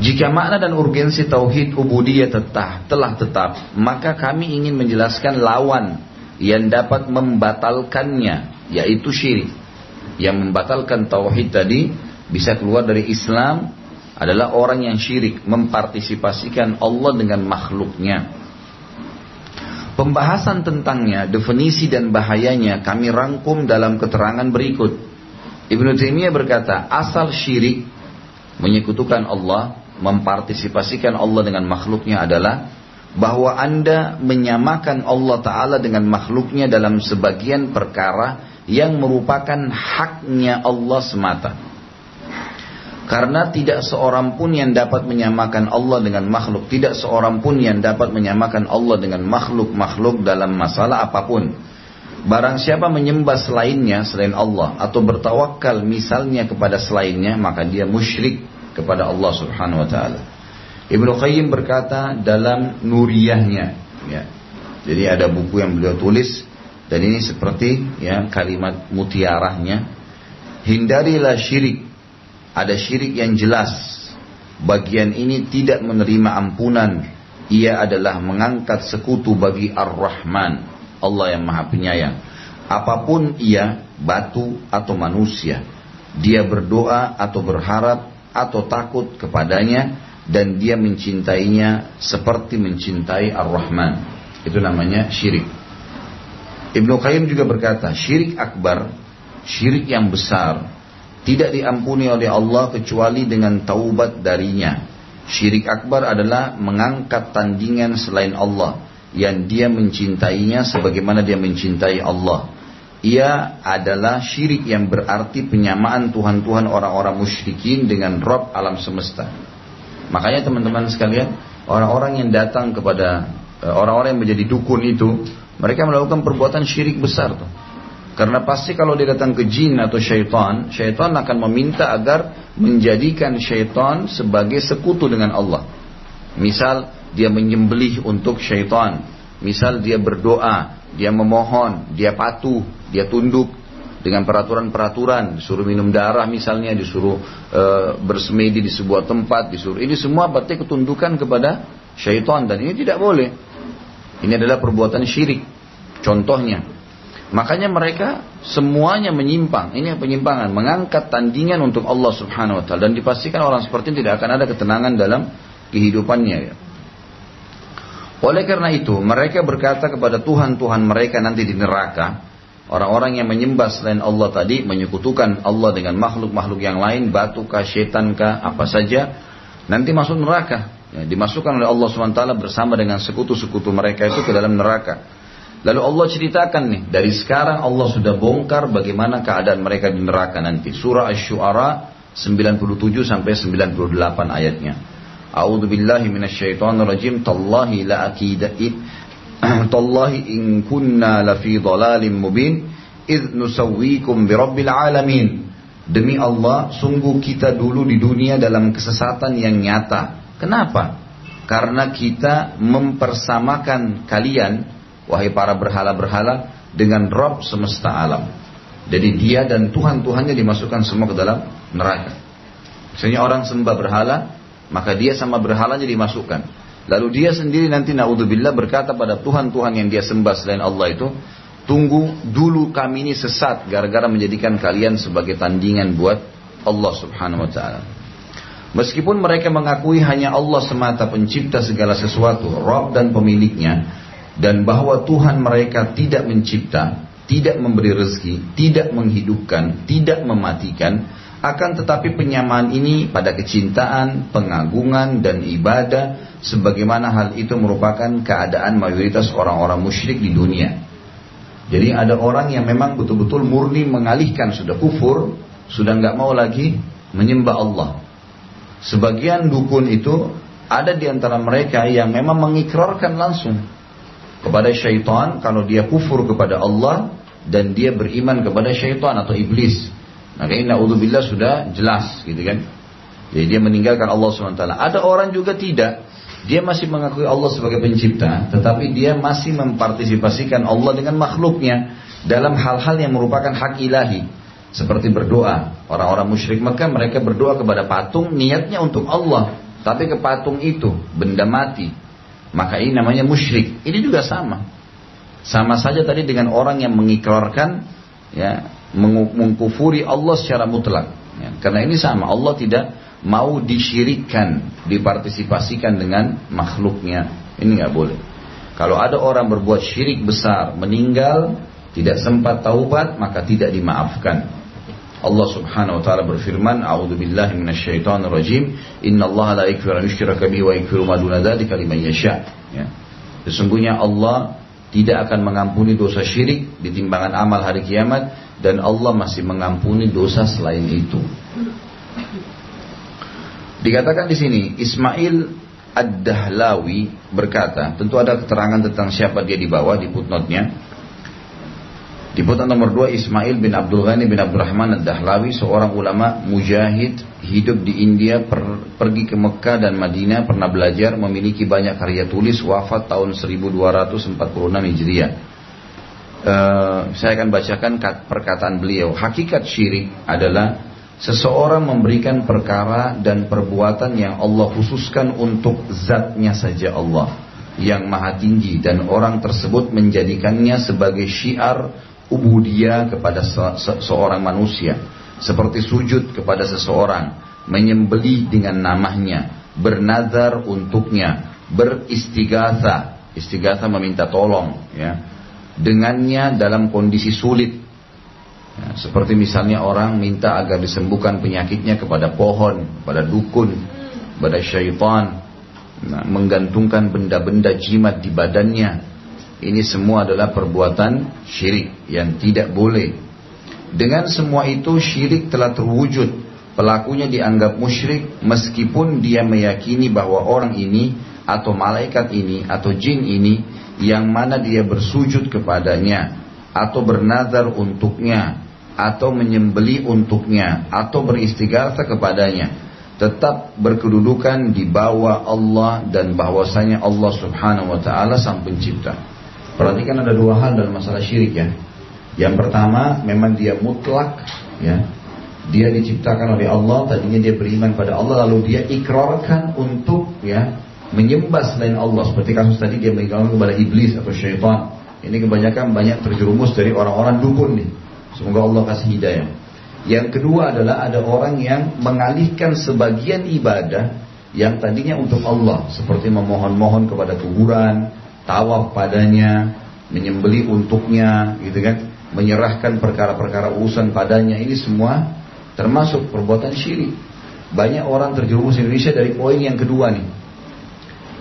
Jika makna dan urgensi tauhid ubudiyah telah tetap, maka kami ingin menjelaskan lawan yang dapat membatalkannya, yaitu syirik. Yang membatalkan tauhid tadi bisa keluar dari Islam adalah orang yang syirik, mempartisipasikan Allah dengan makhluknya. Pembahasan tentangnya, definisi dan bahayanya kami rangkum dalam keterangan berikut. Ibnu Taimiyah berkata, asal syirik, menyekutukan Allah, mempartisipasikan Allah dengan makhluknya adalah bahwa Anda menyamakan Allah Ta'ala dengan makhluknya dalam sebagian perkara yang merupakan haknya Allah semata. Karena tidak seorang pun yang dapat menyamakan Allah dengan makhluk, tidak seorang pun yang dapat menyamakan Allah dengan makhluk-makhluk dalam masalah apapun. Barang siapa menyembah selainnya, selain Allah, atau bertawakal misalnya kepada selainnya, maka dia musyrik kepada Allah Subhanahu wa taala. Ibnu Qayyim berkata dalam Nuriyahnya, ya. Jadi ada buku yang beliau tulis dan ini seperti ya kalimat mutiarahnya, hindarilah syirik. Ada syirik yang jelas. Bagian ini tidak menerima ampunan. Ia adalah mengangkat sekutu bagi Ar-Rahman, Allah yang Maha Penyayang. Apapun ia, batu atau manusia, dia berdoa atau berharap atau takut kepadanya, dan dia mencintainya seperti mencintai Ar-Rahman. Itu namanya syirik. Ibnu Qayyim juga berkata, syirik akbar, syirik yang besar, tidak diampuni oleh Allah kecuali dengan taubat darinya. Syirik akbar adalah mengangkat tandingan selain Allah, yang dia mencintainya sebagaimana dia mencintai Allah. Ia adalah syirik yang berarti penyamaan Tuhan-Tuhan orang-orang musyrikin dengan Rabb alam semesta. Makanya teman-teman sekalian, orang-orang yang datang kepada orang-orang yang menjadi dukun itu, mereka melakukan perbuatan syirik besar tuh. Karena pasti kalau dia datang ke jin atau syaitan, syaitan akan meminta agar menjadikan syaitan sebagai sekutu dengan Allah. Misal dia menyembelih untuk syaitan, misal dia berdoa, dia memohon, dia patuh, dia tunduk dengan peraturan-peraturan, disuruh minum darah misalnya, disuruh bersemedi di sebuah tempat, disuruh ini semua berarti ketundukan kepada syaitan, dan ini tidak boleh. Ini adalah perbuatan syirik. Contohnya, makanya mereka semuanya menyimpang. Ini penyimpangan, mengangkat tandingan untuk Allah Subhanahu wa taala, dan dipastikan orang seperti ini tidak akan ada ketenangan dalam kehidupannya ya. Oleh karena itu mereka berkata kepada Tuhan-Tuhan mereka nanti di neraka, orang-orang yang menyembah selain Allah tadi, menyekutukan Allah dengan makhluk-makhluk yang lain, batu kah, syaitan kah, apa saja, nanti masuk neraka ya, dimasukkan oleh Allah Subhanahu wa taala bersama dengan sekutu-sekutu mereka itu ke dalam neraka. Lalu Allah ceritakan nih, dari sekarang Allah sudah bongkar bagaimana keadaan mereka di neraka nanti. Surah Asy-Syu'ara 97 sampai 98 ayatnya. A'udzubillahi minasyaitonirrajim. Tallahi la akida tallahi in kunna lafi dhalalin mubin idh nusawwikum birabbil alamin. Demi Allah, sungguh kita dulu di dunia dalam kesesatan yang nyata. Kenapa? Karena kita mempersamakan kalian, wahai para berhala-berhala, dengan Rabb semesta alam. Jadi dia dan Tuhan-Tuhannya dimasukkan semua ke dalam neraka. Misalnya orang sembah berhala, maka dia sama berhalanya dimasukkan. Lalu dia sendiri nanti na'udzubillah berkata pada Tuhan-Tuhan yang dia sembah selain Allah itu, tunggu dulu kami ini sesat gara-gara menjadikan kalian sebagai tandingan buat Allah subhanahu wa ta'ala. Meskipun mereka mengakui hanya Allah semata pencipta segala sesuatu, Rabb dan pemiliknya, dan bahwa Tuhan mereka tidak mencipta, tidak memberi rezeki, tidak menghidupkan, tidak mematikan, akan tetapi penyamaan ini pada kecintaan, pengagungan, dan ibadah, sebagaimana hal itu merupakan keadaan mayoritas orang-orang musyrik di dunia. Jadi ada orang yang memang betul-betul murni mengalihkan, sudah kufur, sudah nggak mau lagi menyembah Allah. Sebagian dukun itu ada di antara mereka yang memang mengikrarkan langsung kepada syaitan kalau dia kufur kepada Allah dan dia beriman kepada syaitan atau iblis. Maka ini na'udzubillah sudah jelas gitu kan. Jadi dia meninggalkan Allah SWT. Ada orang juga tidak, dia masih mengakui Allah sebagai pencipta, tetapi dia masih mempartisipasikan Allah dengan makhluknya dalam hal-hal yang merupakan hak ilahi. Seperti berdoa. Orang-orang musyrik Mekah mereka berdoa kepada patung, niatnya untuk Allah, tapi ke patung itu benda mati. Maka ini namanya musyrik. Ini juga sama. Sama saja tadi dengan orang yang mengikrarkan, ya, mengkufuri Allah secara mutlak. Ya, karena ini sama. Allah tidak mau disyirikkan, dipartisipasikan dengan makhluknya. Ini nggak boleh. Kalau ada orang berbuat syirik besar, meninggal, tidak sempat taubat, maka tidak dimaafkan. Allah subhanahu wa ta'ala berfirman, A'udzubillahi minasyaitonirrajim, Innallaha la yaghfiru an yushraka bihi wa yaghfiru ma duna dzalika liman yasha. Ya. Sesungguhnya Allah tidak akan mengampuni dosa syirik di timbangan amal hari kiamat, dan Allah masih mengampuni dosa selain itu. Dikatakan di sini, Ismail Ad-Dahlawi berkata, tentu ada keterangan tentang siapa dia di bawah di footnote-nya. Di footnote nomor 2, Ismail bin Abdul Ghani bin Abdurrahman Ad-Dahlawi, seorang ulama mujahid, hidup di India, pergi ke Mekah dan Madinah, pernah belajar, memiliki banyak karya tulis, wafat tahun 1246 Hijriah. Saya akan bacakan perkataan beliau. Hakikat syirik adalah seseorang memberikan perkara dan perbuatan yang Allah khususkan untuk zatnya saja Allah yang maha tinggi, dan orang tersebut menjadikannya sebagai syiar ubudiyah kepada seorang manusia, seperti sujud kepada seseorang, menyembelih dengan namanya, bernazar untuknya, beristighatha, istighatha meminta tolong, ya, dengannya dalam kondisi sulit, ya, seperti misalnya orang minta agar disembuhkan penyakitnya kepada pohon, pada dukun, pada syaitan, menggantungkan benda-benda jimat di badannya. Ini semua adalah perbuatan syirik yang tidak boleh. Dengan semua itu syirik telah terwujud. Pelakunya dianggap musyrik meskipun dia meyakini bahwa orang ini atau malaikat ini atau jin ini yang mana dia bersujud kepadanya atau bernazar untuknya atau menyembeli untuknya atau beristighatsah kepadanya tetap berkedudukan di bawah Allah, dan bahwasanya Allah subhanahu wa ta'ala sang pencipta. Perhatikan ada dua hal dalam masalah syirik, ya. Yang pertama, memang dia mutlak, ya. Dia diciptakan oleh Allah, tadinya dia beriman pada Allah, lalu dia ikrarkan untuk, ya, menyembah selain Allah. Seperti kasus tadi dia mengikrarkan kepada iblis atau syaitan. Ini kebanyakan banyak terjerumus dari orang-orang dukun nih. Semoga Allah kasih hidayah. Yang kedua adalah ada orang yang mengalihkan sebagian ibadah yang tadinya untuk Allah, seperti memohon-mohon kepada kuburan, tawaf padanya, menyembeli untuknya, gitu kan, menyerahkan perkara-perkara urusan padanya. Ini semua termasuk perbuatan syirik. Banyak orang terjerumus di Indonesia dari poin yang kedua nih.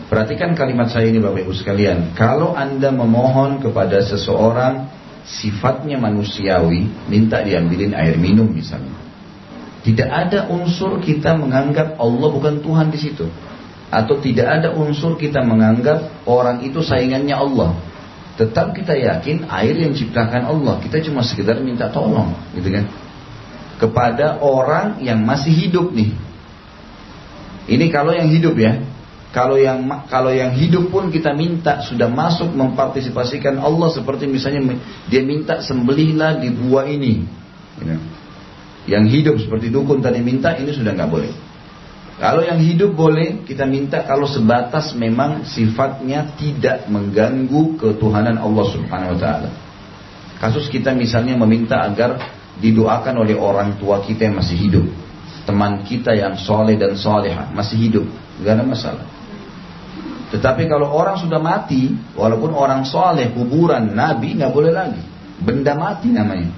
Perhatikan kalimat saya ini Bapak Ibu sekalian. Kalau Anda memohon kepada seseorang sifatnya manusiawi, minta diambilin air minum misalnya, tidak ada unsur kita menganggap Allah bukan Tuhan di situ. atau tidak ada unsur kita menganggap orang itu saingannya Allah. Tetap kita yakin air yang ciptakan Allah. Kita cuma sekedar minta tolong, gitu kan? Kepada orang yang masih hidup nih. Ini kalau yang hidup ya. Kalau yang hidup pun kita minta sudah masuk mempartisipasikan Allah, seperti misalnya dia minta sembelihlah di gua ini. Gitu. Yang hidup seperti dukun tadi minta, ini sudah nggak boleh. Kalau yang hidup boleh kita minta kalau sebatas memang sifatnya tidak mengganggu ketuhanan Allah Subhanahu wa taala. Kasus kita misalnya meminta agar didoakan oleh orang tua kita yang masih hidup, teman kita yang soleh dan soleha masih hidup, nggak ada masalah. Tetapi kalau orang sudah mati, walaupun orang soleh, kuburan, nabi, nggak boleh lagi. Benda mati namanya.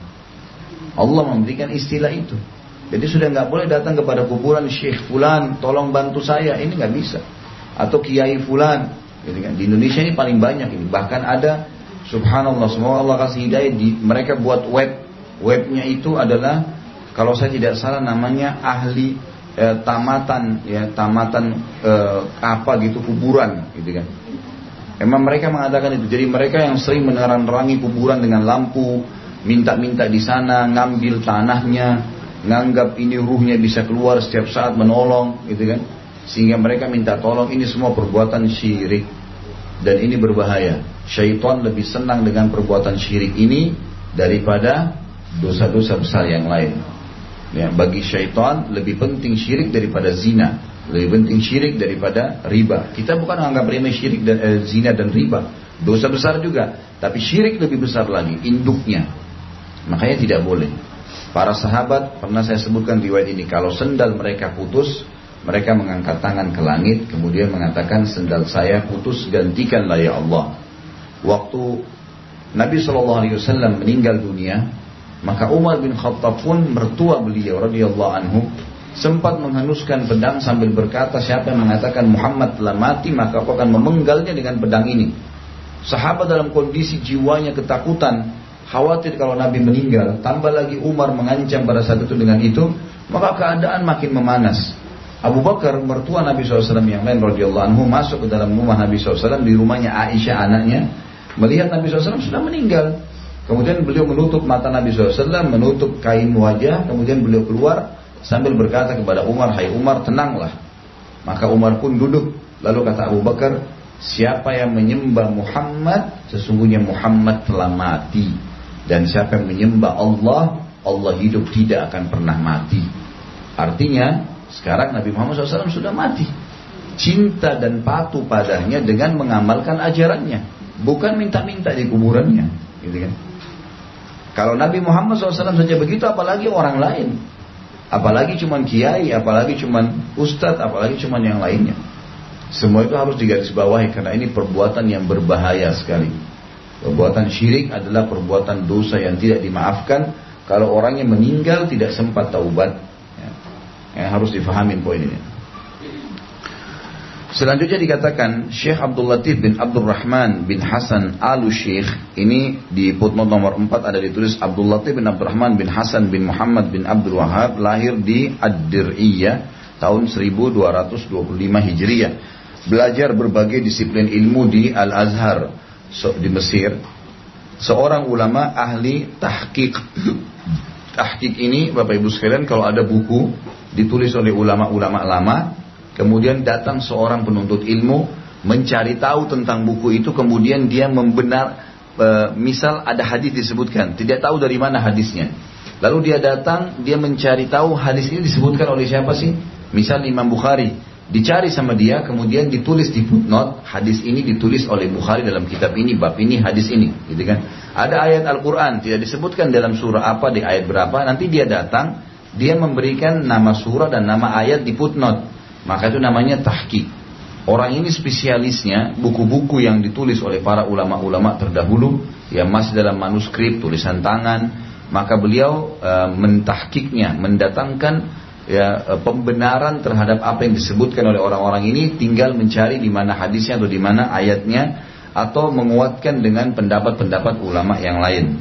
Allah memberikan istilah itu. Jadi sudah nggak boleh datang kepada kuburan Syekh Fulan, tolong bantu saya, ini nggak bisa. Atau Kiai Fulan, gitu kan. Di Indonesia ini paling banyak ini. Bahkan ada, subhanallah, semoga Allah kasih hidayah, mereka buat webnya itu adalah, kalau saya tidak salah namanya ahli tamatan apa gitu kuburan, gitu kan. Emang mereka mengatakan itu. Jadi mereka yang sering menerang-nerangi kuburan dengan lampu, minta-minta di sana, ngambil tanahnya, nganggap ini ruhnya bisa keluar setiap saat menolong, gitu kan. Sehingga mereka minta tolong. Ini semua perbuatan syirik, dan ini berbahaya. Syaitan lebih senang dengan perbuatan syirik ini daripada dosa-dosa besar yang lain. Ya, bagi syaitan lebih penting syirik daripada zina, lebih penting syirik daripada riba. Kita bukan menganggap remeh syirik dan zina dan riba, dosa besar juga, tapi syirik lebih besar lagi induknya. Makanya tidak boleh. Para sahabat, pernah saya sebutkan riwayat ini, kalau sendal mereka putus, mereka mengangkat tangan ke langit, kemudian mengatakan, sendal saya putus, gantikanlah ya Allah. Waktu Nabi SAW meninggal dunia, maka Umar bin Khattab pun, mertua beliau radhiyallahu anhu, sempat menghenuskan pedang sambil berkata, siapa yang mengatakan Muhammad telah mati, maka aku akan memenggalnya dengan pedang ini. Sahabat dalam kondisi jiwanya ketakutan, khawatir kalau Nabi meninggal, tambah lagi Umar mengancam pada saat itu dengan itu, maka keadaan makin memanas. Abu Bakar, mertua Nabi SAW yang lain radhiyallahu anhu, masuk ke dalam rumah Nabi SAW, di rumahnya Aisyah anaknya, melihat Nabi SAW sudah meninggal. Kemudian beliau menutup mata Nabi SAW, menutup kain wajah, kemudian beliau keluar sambil berkata kepada Umar, hai Umar, tenanglah. Maka Umar pun duduk. Lalu kata Abu Bakar, siapa yang menyembah Muhammad, sesungguhnya Muhammad telah mati. Dan siapa yang menyembah Allah, Allah hidup, tidak akan pernah mati. Artinya sekarang Nabi Muhammad SAW sudah mati. Cinta dan patuh padanya dengan mengamalkan ajarannya, bukan minta-minta di kuburannya, gitu kan. Kalau Nabi Muhammad SAW saja begitu, apalagi orang lain, apalagi cuman kiai, apalagi cuman ustadz, apalagi cuman yang lainnya. Semua itu harus digarisbawahi, karena ini perbuatan yang berbahaya sekali. Perbuatan syirik adalah perbuatan dosa yang tidak dimaafkan kalau orangnya meninggal tidak sempat taubat. Ya, harus difahamin poin ini. Selanjutnya dikatakan Syekh Abdul Latif bin Abdul Rahman bin Hasan Al-Syekh, ini di footnote nomor 4 ada ditulis Abdul Latif bin Abdul Rahman bin Hasan bin Muhammad bin Abdul Wahab, lahir di Ad-Dir'iyah tahun 1225 Hijriah. Belajar berbagai disiplin ilmu di Al-Azhar di Mesir. Seorang ulama ahli tahqiq. Tahqiq ini Bapak Ibu sekalian, kalau ada buku ditulis oleh ulama-ulama lama, kemudian datang seorang penuntut ilmu mencari tahu tentang buku itu, kemudian dia misal ada hadis disebutkan, tidak tahu dari mana hadisnya, lalu dia datang, dia mencari tahu hadis ini disebutkan oleh siapa sih, misal Imam Bukhari, dicari sama dia, kemudian ditulis di footnote, hadis ini ditulis oleh Bukhari dalam kitab ini, bab ini, hadis ini, gitu kan. Ada ayat Al-Quran tidak disebutkan dalam surah apa, di ayat berapa, nanti dia datang, dia memberikan nama surah dan nama ayat di footnote, maka itu namanya tahqiq. Orang ini spesialisnya buku-buku yang ditulis oleh para ulama-ulama terdahulu yang masih dalam manuskrip, tulisan tangan, maka beliau mentahqiqnya, mendatangkan pembenaran terhadap apa yang disebutkan oleh orang-orang ini, tinggal mencari di mana hadisnya atau di mana ayatnya, atau menguatkan dengan pendapat-pendapat ulama yang lain.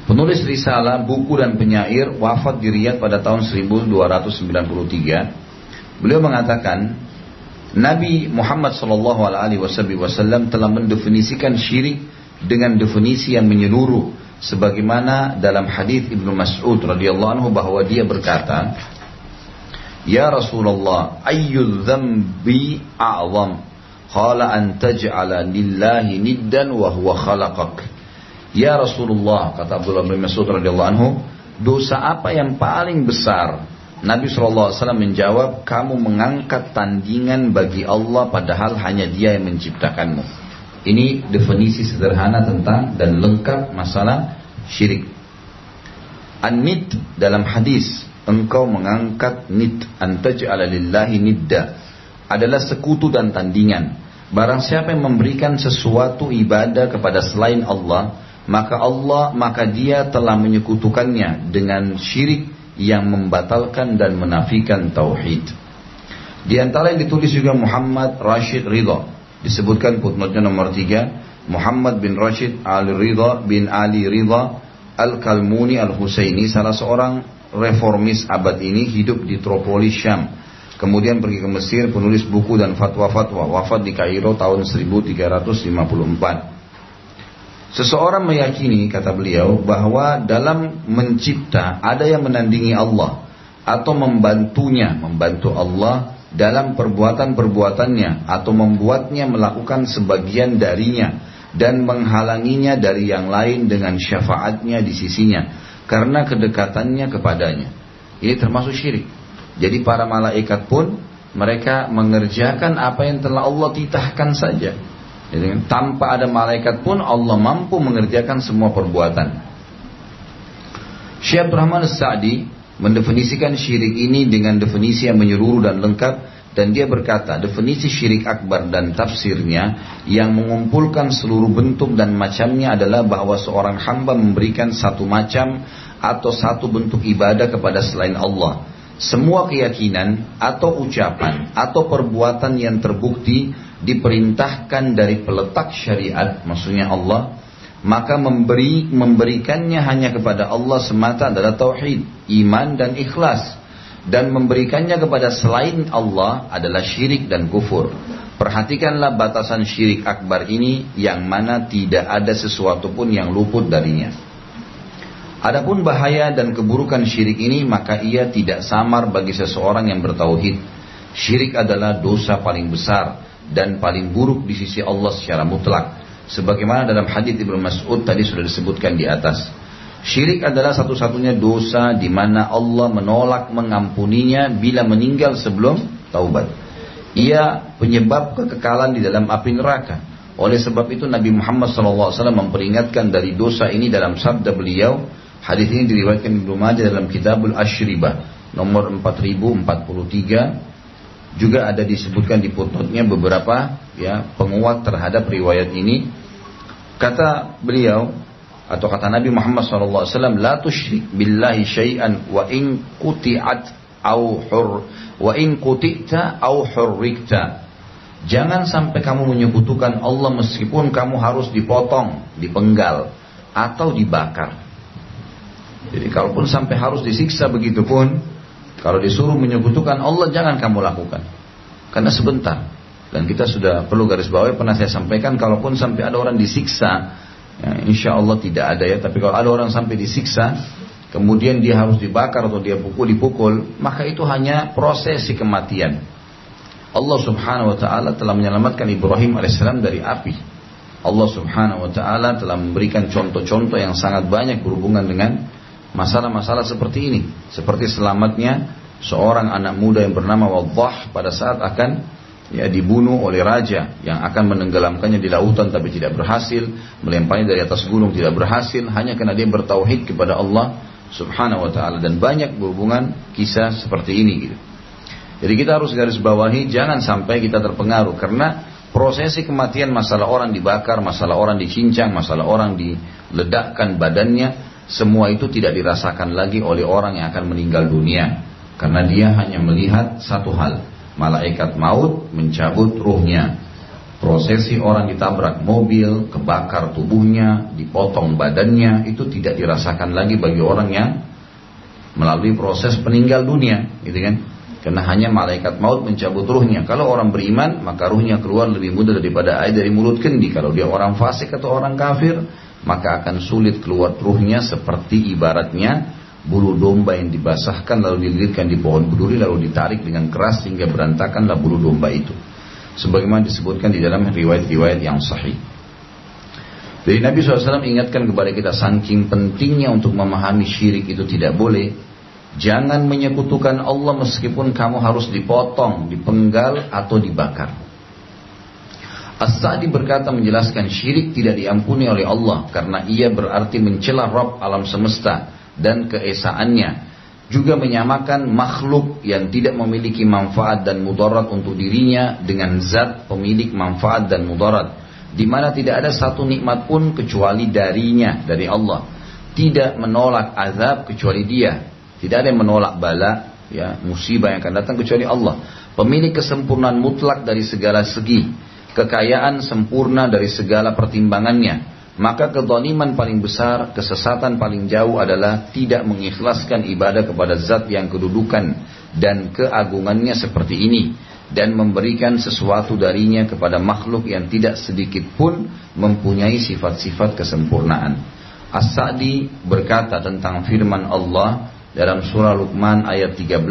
Penulis risalah, buku dan penyair, wafat di Riyadh pada tahun 1293. Beliau mengatakan, Nabi Muhammad SAW telah mendefinisikan syirik dengan definisi yang menyeluruh, sebagaimana dalam hadis Ibnu Mas'ud radhiyallahu anhu bahwa dia berkata, "Ya Rasulullah, ayyu dzambi a'zam?" Qala an taj'ala lillahi niddan wa huwa khalaqak. Ya Rasulullah, kata Abdullah bin Mas'ud radhiyallahu anhu, dosa apa yang paling besar? Nabi SAW menjawab, kamu mengangkat tandingan bagi Allah padahal hanya Dia yang menciptakanmu. Ini definisi sederhana tentang dan lengkap masalah syirik. An-nid dalam hadis, engkau mengangkat nid, antaj'ala lillahi nidda, adalah sekutu dan tandingan. Barang siapa yang memberikan sesuatu ibadah kepada selain Allah, maka dia telah menyekutukannya dengan syirik yang membatalkan dan menafikan tauhid. Di antara yang ditulis juga Muhammad Rashid Ridha, disebutkan footnote-nya nomor 3, Muhammad bin Rashid Al-Ridha bin Ali Ridha Al-Kalmuni Al-Husaini, salah seorang reformis abad ini, hidup di Tripoli, Syam. Kemudian pergi ke Mesir, penulis buku dan fatwa-fatwa, wafat di Kairo tahun 1354. Seseorang meyakini, kata beliau, bahwa dalam mencipta ada yang menandingi Allah atau membantu Allah dalam perbuatan-perbuatannya atau membuatnya melakukan sebagian darinya dan menghalanginya dari yang lain dengan syafaatnya di sisinya karena kedekatannya kepadanya. Ini termasuk syirik. Jadi para malaikat pun mereka mengerjakan apa yang telah Allah titahkan saja. Jadi, tanpa ada malaikat pun Allah mampu mengerjakan semua perbuatan. Syekh Abdul Rahman As-Sa'di mendefinisikan syirik ini dengan definisi yang menyeluruh dan lengkap, dan dia berkata, definisi syirik akbar dan tafsirnya yang mengumpulkan seluruh bentuk dan macamnya adalah bahwa seorang hamba memberikan satu macam atau satu bentuk ibadah kepada selain Allah. Semua keyakinan atau ucapan atau perbuatan yang terbukti diperintahkan dari peletak syariat, maksudnya Allah, maka memberikannya hanya kepada Allah semata adalah tauhid, iman dan ikhlas, dan memberikannya kepada selain Allah adalah syirik dan kufur. Perhatikanlah batasan syirik akbar ini yang mana tidak ada sesuatu pun yang luput darinya. Adapun bahaya dan keburukan syirik ini, maka ia tidak samar bagi seseorang yang bertauhid. Syirik adalah dosa paling besar dan paling buruk di sisi Allah secara mutlak. Sebagaimana dalam hadits Ibnu Mas'ud tadi sudah disebutkan di atas. Syirik adalah satu-satunya dosa di mana Allah menolak mengampuninya bila meninggal sebelum taubat. Ia penyebab kekekalan di dalam api neraka. Oleh sebab itu Nabi Muhammad SAW memperingatkan dari dosa ini dalam sabda beliau. Hadis ini diriwayatkan Ibnu Majah dalam Kitabul Asyribah nomor 4043. Juga ada disebutkan di footnote-nya beberapa penguat terhadap riwayat ini. Kata beliau atau kata Nabi Muhammad SAW, la tusyrik billahi syai'an wa in quti'at wa in quti'ta au hurrikta. Jangan sampai kamu menyekutukan Allah meskipun kamu harus dipotong, dipenggal atau dibakar. Jadi kalaupun sampai harus disiksa begitu pun, kalau disuruh menyekutukan Allah jangan kamu lakukan. Karena sebentar. Dan kita sudah perlu garis bawahi, pernah saya sampaikan, kalaupun sampai ada orang disiksa, ya, insya Allah tidak ada ya, tapi kalau ada orang sampai disiksa, kemudian dia harus dibakar atau dia dipukul, maka itu hanya prosesi kematian. Allah subhanahu wa ta'ala telah menyelamatkan Ibrahim AS dari api. Allah subhanahu wa ta'ala telah memberikan contoh-contoh yang sangat banyak berhubungan dengan masalah-masalah seperti ini. Seperti selamatnya seorang anak muda yang bernama Waddah pada saat akan dibunuh oleh raja yang akan menenggelamkannya di lautan tapi tidak berhasil, melemparnya dari atas gunung tidak berhasil, hanya karena dia bertauhid kepada Allah subhanahu wa ta'ala. Dan banyak berhubungan kisah seperti ini gitu. Jadi kita harus garis bawahi, jangan sampai kita terpengaruh, karena prosesi kematian, masalah orang dibakar, masalah orang dicincang, masalah orang diledakkan badannya, semua itu tidak dirasakan lagi oleh orang yang akan meninggal dunia, karena dia hanya melihat satu hal, malaikat maut mencabut ruhnya. Prosesi orang ditabrak mobil, kebakar tubuhnya, dipotong badannya, itu tidak dirasakan lagi bagi orang yang melalui proses peninggal dunia, gitu kan? Karena hanya malaikat maut mencabut ruhnya. Kalau orang beriman, maka ruhnya keluar lebih mudah daripada air dari mulut kendi. Kalau dia orang fasik atau orang kafir, maka akan sulit keluar ruhnya, seperti ibaratnya bulu domba yang dibasahkan lalu dililitkan di pohon berduri lalu ditarik dengan keras sehingga berantakanlah bulu domba itu. Sebagaimana disebutkan di dalam riwayat-riwayat yang sahih. Jadi Nabi SAW ingatkan kepada kita, saking pentingnya untuk memahami syirik itu tidak boleh. Jangan menyekutukan Allah meskipun kamu harus dipotong, dipenggal atau dibakar. As-Sa'di berkata menjelaskan syirik tidak diampuni oleh Allah karena ia berarti mencela Rabb alam semesta dan keesaannya. Juga menyamakan makhluk yang tidak memiliki manfaat dan mudarat untuk dirinya dengan zat pemilik manfaat dan mudarat, di mana tidak ada satu nikmat pun kecuali darinya, dari Allah. Tidak menolak azab kecuali Dia. Tidak ada yang menolak bala, ya, musibah yang akan datang kecuali Allah. Pemilik kesempurnaan mutlak dari segala segi, kekayaan sempurna dari segala pertimbangannya. Maka kezaliman paling besar, kesesatan paling jauh adalah tidak mengikhlaskan ibadah kepada zat yang kedudukan dan keagungannya seperti ini, dan memberikan sesuatu darinya kepada makhluk yang tidak sedikit pun mempunyai sifat-sifat kesempurnaan. As-Sa'di berkata tentang firman Allah dalam surah Luqman ayat 13,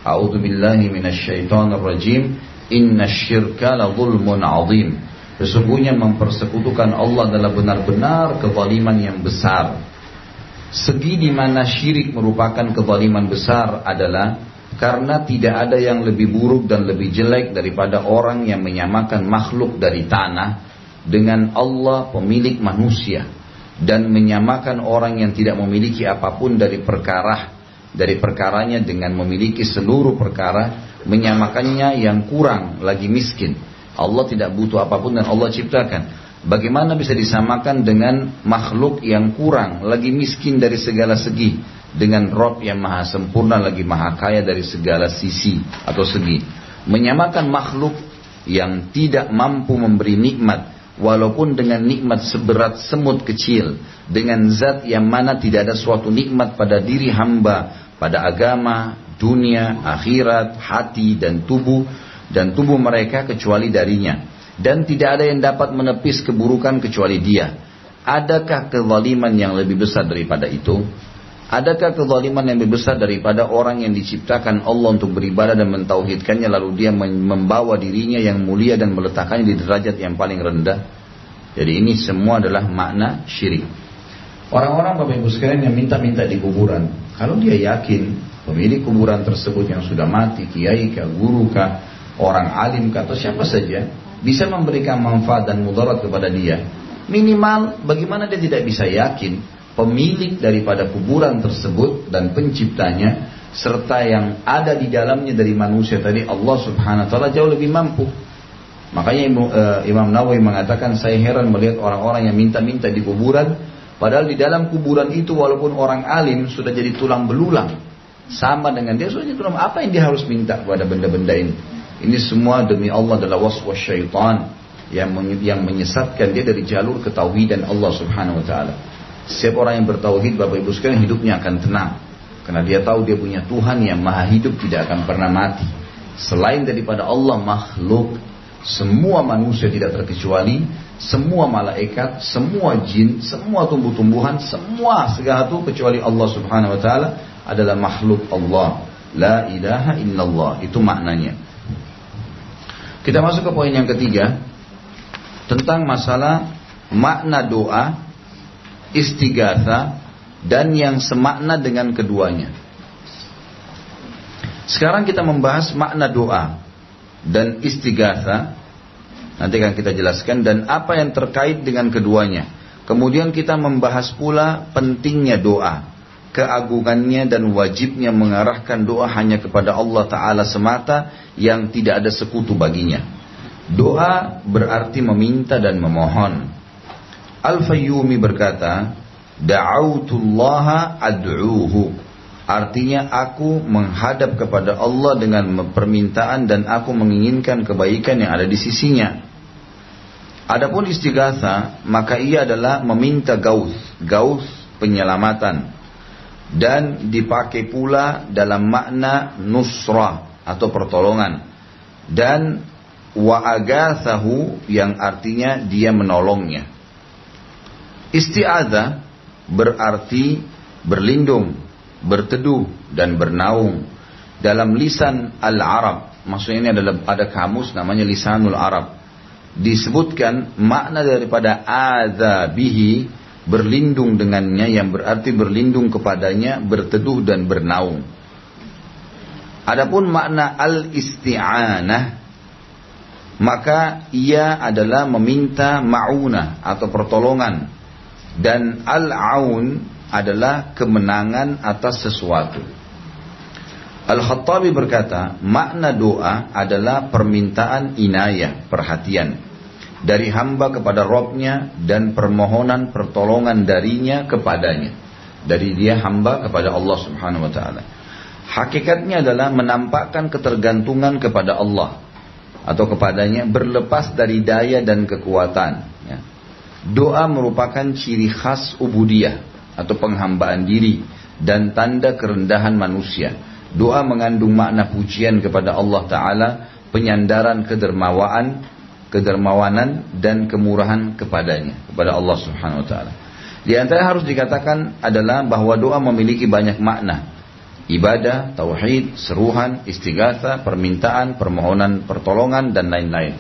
A'udzu billahi minasyaitonir rajim, innasyirka la dzulmun 'adzim. Sesungguhnya mempersekutukan Allah adalah benar-benar kezaliman yang besar. Segi di mana syirik merupakan kezaliman besar adalah karena tidak ada yang lebih buruk dan lebih jelek daripada orang yang menyamakan makhluk dari tanah dengan Allah pemilik manusia, dan menyamakan orang yang tidak memiliki apapun dari perkaranya dengan memiliki seluruh perkara, menyamakannya yang kurang lagi miskin. Allah tidak butuh apapun dan Allah ciptakan. Bagaimana bisa disamakan dengan makhluk yang kurang lagi miskin dari segala segi dengan Rabb yang maha sempurna lagi maha kaya dari segala sisi atau segi? Menyamakan makhluk yang tidak mampu memberi nikmat walaupun dengan nikmat seberat semut kecil, dengan zat yang mana tidak ada suatu nikmat pada diri hamba, pada agama, dunia, akhirat, hati dan tubuh mereka kecuali darinya, dan tidak ada yang dapat menepis keburukan kecuali Dia. Adakah kezaliman yang lebih besar daripada itu? Adakah kezaliman yang lebih besar daripada orang yang diciptakan Allah untuk beribadah dan mentauhidkannya, lalu dia membawa dirinya yang mulia dan meletakkannya di derajat yang paling rendah? Jadi ini semua adalah makna syirik. Orang-orang Bapak Ibu sekalian yang minta-minta di kuburan, kalau dia yakin pemilik kuburan tersebut yang sudah mati, kiai kah, guru kah, orang alim kah, atau siapa saja, bisa memberikan manfaat dan mudarat kepada dia, minimal bagaimana dia tidak bisa yakin pemilik daripada kuburan tersebut dan penciptanya serta yang ada di dalamnya dari manusia tadi, Allah Subhanahu wa taala, jauh lebih mampu. Makanya Imam Nawawi mengatakan, saya heran melihat orang-orang yang minta-minta di kuburan, padahal di dalam kuburan itu walaupun orang alim sudah jadi tulang belulang, sama dengan dia sudah jadi tulang. Apa yang dia harus minta kepada benda-benda ini? Ini semua demi Allah adalah waswas syaitan yang menyesatkan dia dari jalur ketauhidan Allah Subhanahu wa taala. Setiap orang yang bertauhid, Bapak Ibu sekalian, hidupnya akan tenang karena dia tahu dia punya Tuhan yang maha hidup, tidak akan pernah mati. Selain daripada Allah, makhluk, semua manusia tidak terkecuali, semua malaikat, semua jin, semua tumbuh-tumbuhan, semua segala itu kecuali Allah Subhanahu wa taala adalah makhluk Allah. La ilaha illallah, itu maknanya. Kita masuk ke poin yang ketiga tentang masalah makna doa, istighatha, dan yang semakna dengan keduanya. Sekarang kita membahas makna doa dan istighatha, nanti akan kita jelaskan, dan apa yang terkait dengan keduanya. Kemudian kita membahas pula pentingnya doa, keagungannya dan wajibnya mengarahkan doa hanya kepada Allah Ta'ala semata yang tidak ada sekutu baginya. Doa berarti meminta dan memohon. Al-Fayyumi berkata, da'autullaha ad'uhu, artinya aku menghadap kepada Allah dengan permintaan dan aku menginginkan kebaikan yang ada di sisinya. Adapun istighatha, maka ia adalah meminta gauth penyelamatan. dan dipakai pula dalam makna nusrah atau pertolongan, dan wa agathahu yang artinya dia menolongnya. Isti'adzah berarti berlindung, berteduh dan bernaung. Dalam lisan al-Arab, maksudnya ini adalah ada kamus namanya lisanul Arab, disebutkan makna daripada adza bihi, berlindung dengannya, yang berarti berlindung kepadanya, berteduh dan bernaung. Adapun makna al-isti'anah, maka ia adalah meminta ma'unah atau pertolongan, dan al-aun adalah kemenangan atas sesuatu. Al-Khattabi berkata, makna doa adalah permintaan inayah, perhatian dari hamba kepada Rabbnya dan permohonan pertolongan darinya kepadanya, dari dia hamba kepada Allah Subhanahu wa taala. Hakikatnya adalah menampakkan ketergantungan kepada Allah atau kepadanya, berlepas dari daya dan kekuatan, ya. Doa merupakan ciri khas ubudiyah atau penghambaan diri dan tanda kerendahan manusia. Doa mengandung makna pujian kepada Allah Ta'ala, penyandaran kedermawanan dan kemurahan kepadanya, kepada Allah Subhanahu Wa Ta'ala. Di antara harus dikatakan adalah bahwa doa memiliki banyak makna: ibadah, tauhid, seruhan, istighatsah, permintaan, permohonan, pertolongan, dan lain-lain.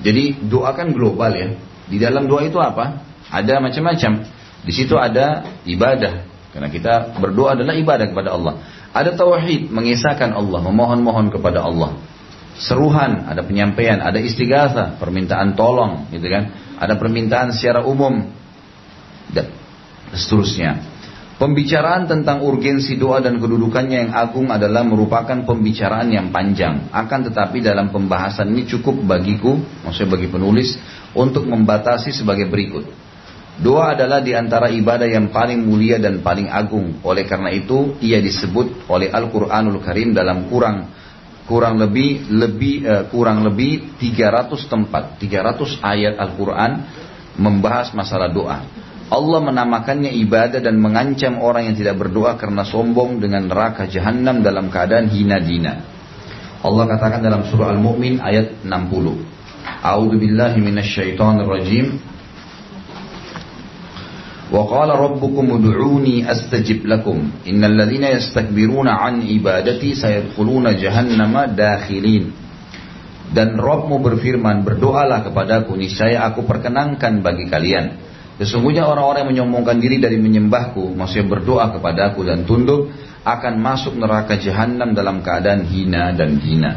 Jadi doa kan global, ya. Di dalam doa itu apa? Ada macam-macam. Di situ ada ibadah, karena kita berdoa adalah ibadah kepada Allah. Ada tauhid, mengisahkan Allah, memohon-mohon kepada Allah. Seruhan, ada penyampaian. Ada istighatsah, permintaan tolong, gitu kan. Ada permintaan secara umum, dan seterusnya. Pembicaraan tentang urgensi doa dan kedudukannya yang agung adalah merupakan pembicaraan yang panjang. Akan tetapi dalam pembahasan ini cukup bagiku, maksudnya bagi penulis, untuk membatasi sebagai berikut. Doa adalah di antara ibadah yang paling mulia dan paling agung. Oleh karena itu, ia disebut oleh Al-Quranul Karim dalam kurang lebih 300 tempat, 300 ayat Al-Quran membahas masalah doa. Allah menamakannya ibadah dan mengancam orang yang tidak berdoa karena sombong dengan neraka jahanam dalam keadaan hina dina. Allah katakan dalam surah Al-Mu'min ayat 60. A'udzu billahi minasyaitonir rajim. Wa qala rabbukum ud'uni astajib lakum innal ladzina yastakbiruna an ibadati sayadkhuluna jahannama dakhilin. Dan Rabbmu berfirman, berdoalah kepadaku, niscaya aku perkenankan bagi kalian. Sesungguhnya orang-orang yang menyombongkan diri dari menyembahku, maksudnya berdoa kepadaku dan tunduk, akan masuk neraka jahanam dalam keadaan hina dan hina.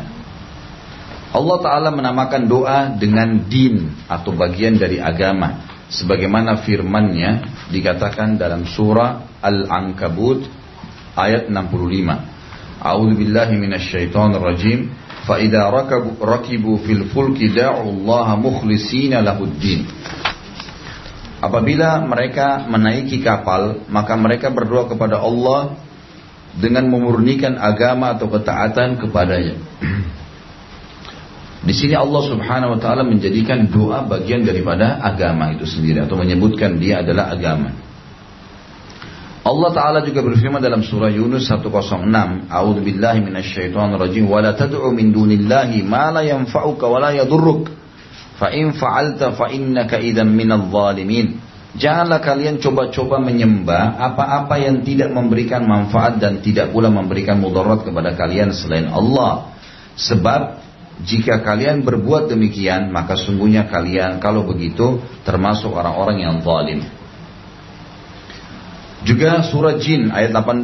Allah Ta'ala menamakan doa dengan din atau bagian dari agama, sebagaimana firman-Nya dikatakan dalam surah Al-Ankabut ayat 65. A'udzu billahi minasyaitonir rajim. Fa idza rakibu fil fulki da'u Allah mukhlishina lahuddin. Apabila mereka menaiki kapal, maka mereka berdoa kepada Allah dengan memurnikan agama atau ketaatan kepadanya. Di sini Allah Subhanahu wa taala menjadikan doa bagian daripada agama itu sendiri, atau menyebutkan dia adalah agama. Allah Ta'ala juga berfirman dalam surah Yunus 106, A'udzu billahi minasyaitonir rajim, wa la tad'u min dunillahi ma la yanfa'uka wa la yadurruk, fa in fa'alta fa innaka idzan minadh dhalimin. Janganlah kalian coba-coba menyembah apa-apa yang tidak memberikan manfaat dan tidak pula memberikan mudarat kepada kalian selain Allah. Sebab jika kalian berbuat demikian, maka sungguhnya kalian kalau begitu termasuk orang-orang yang zalim. Juga surah Jin ayat 18,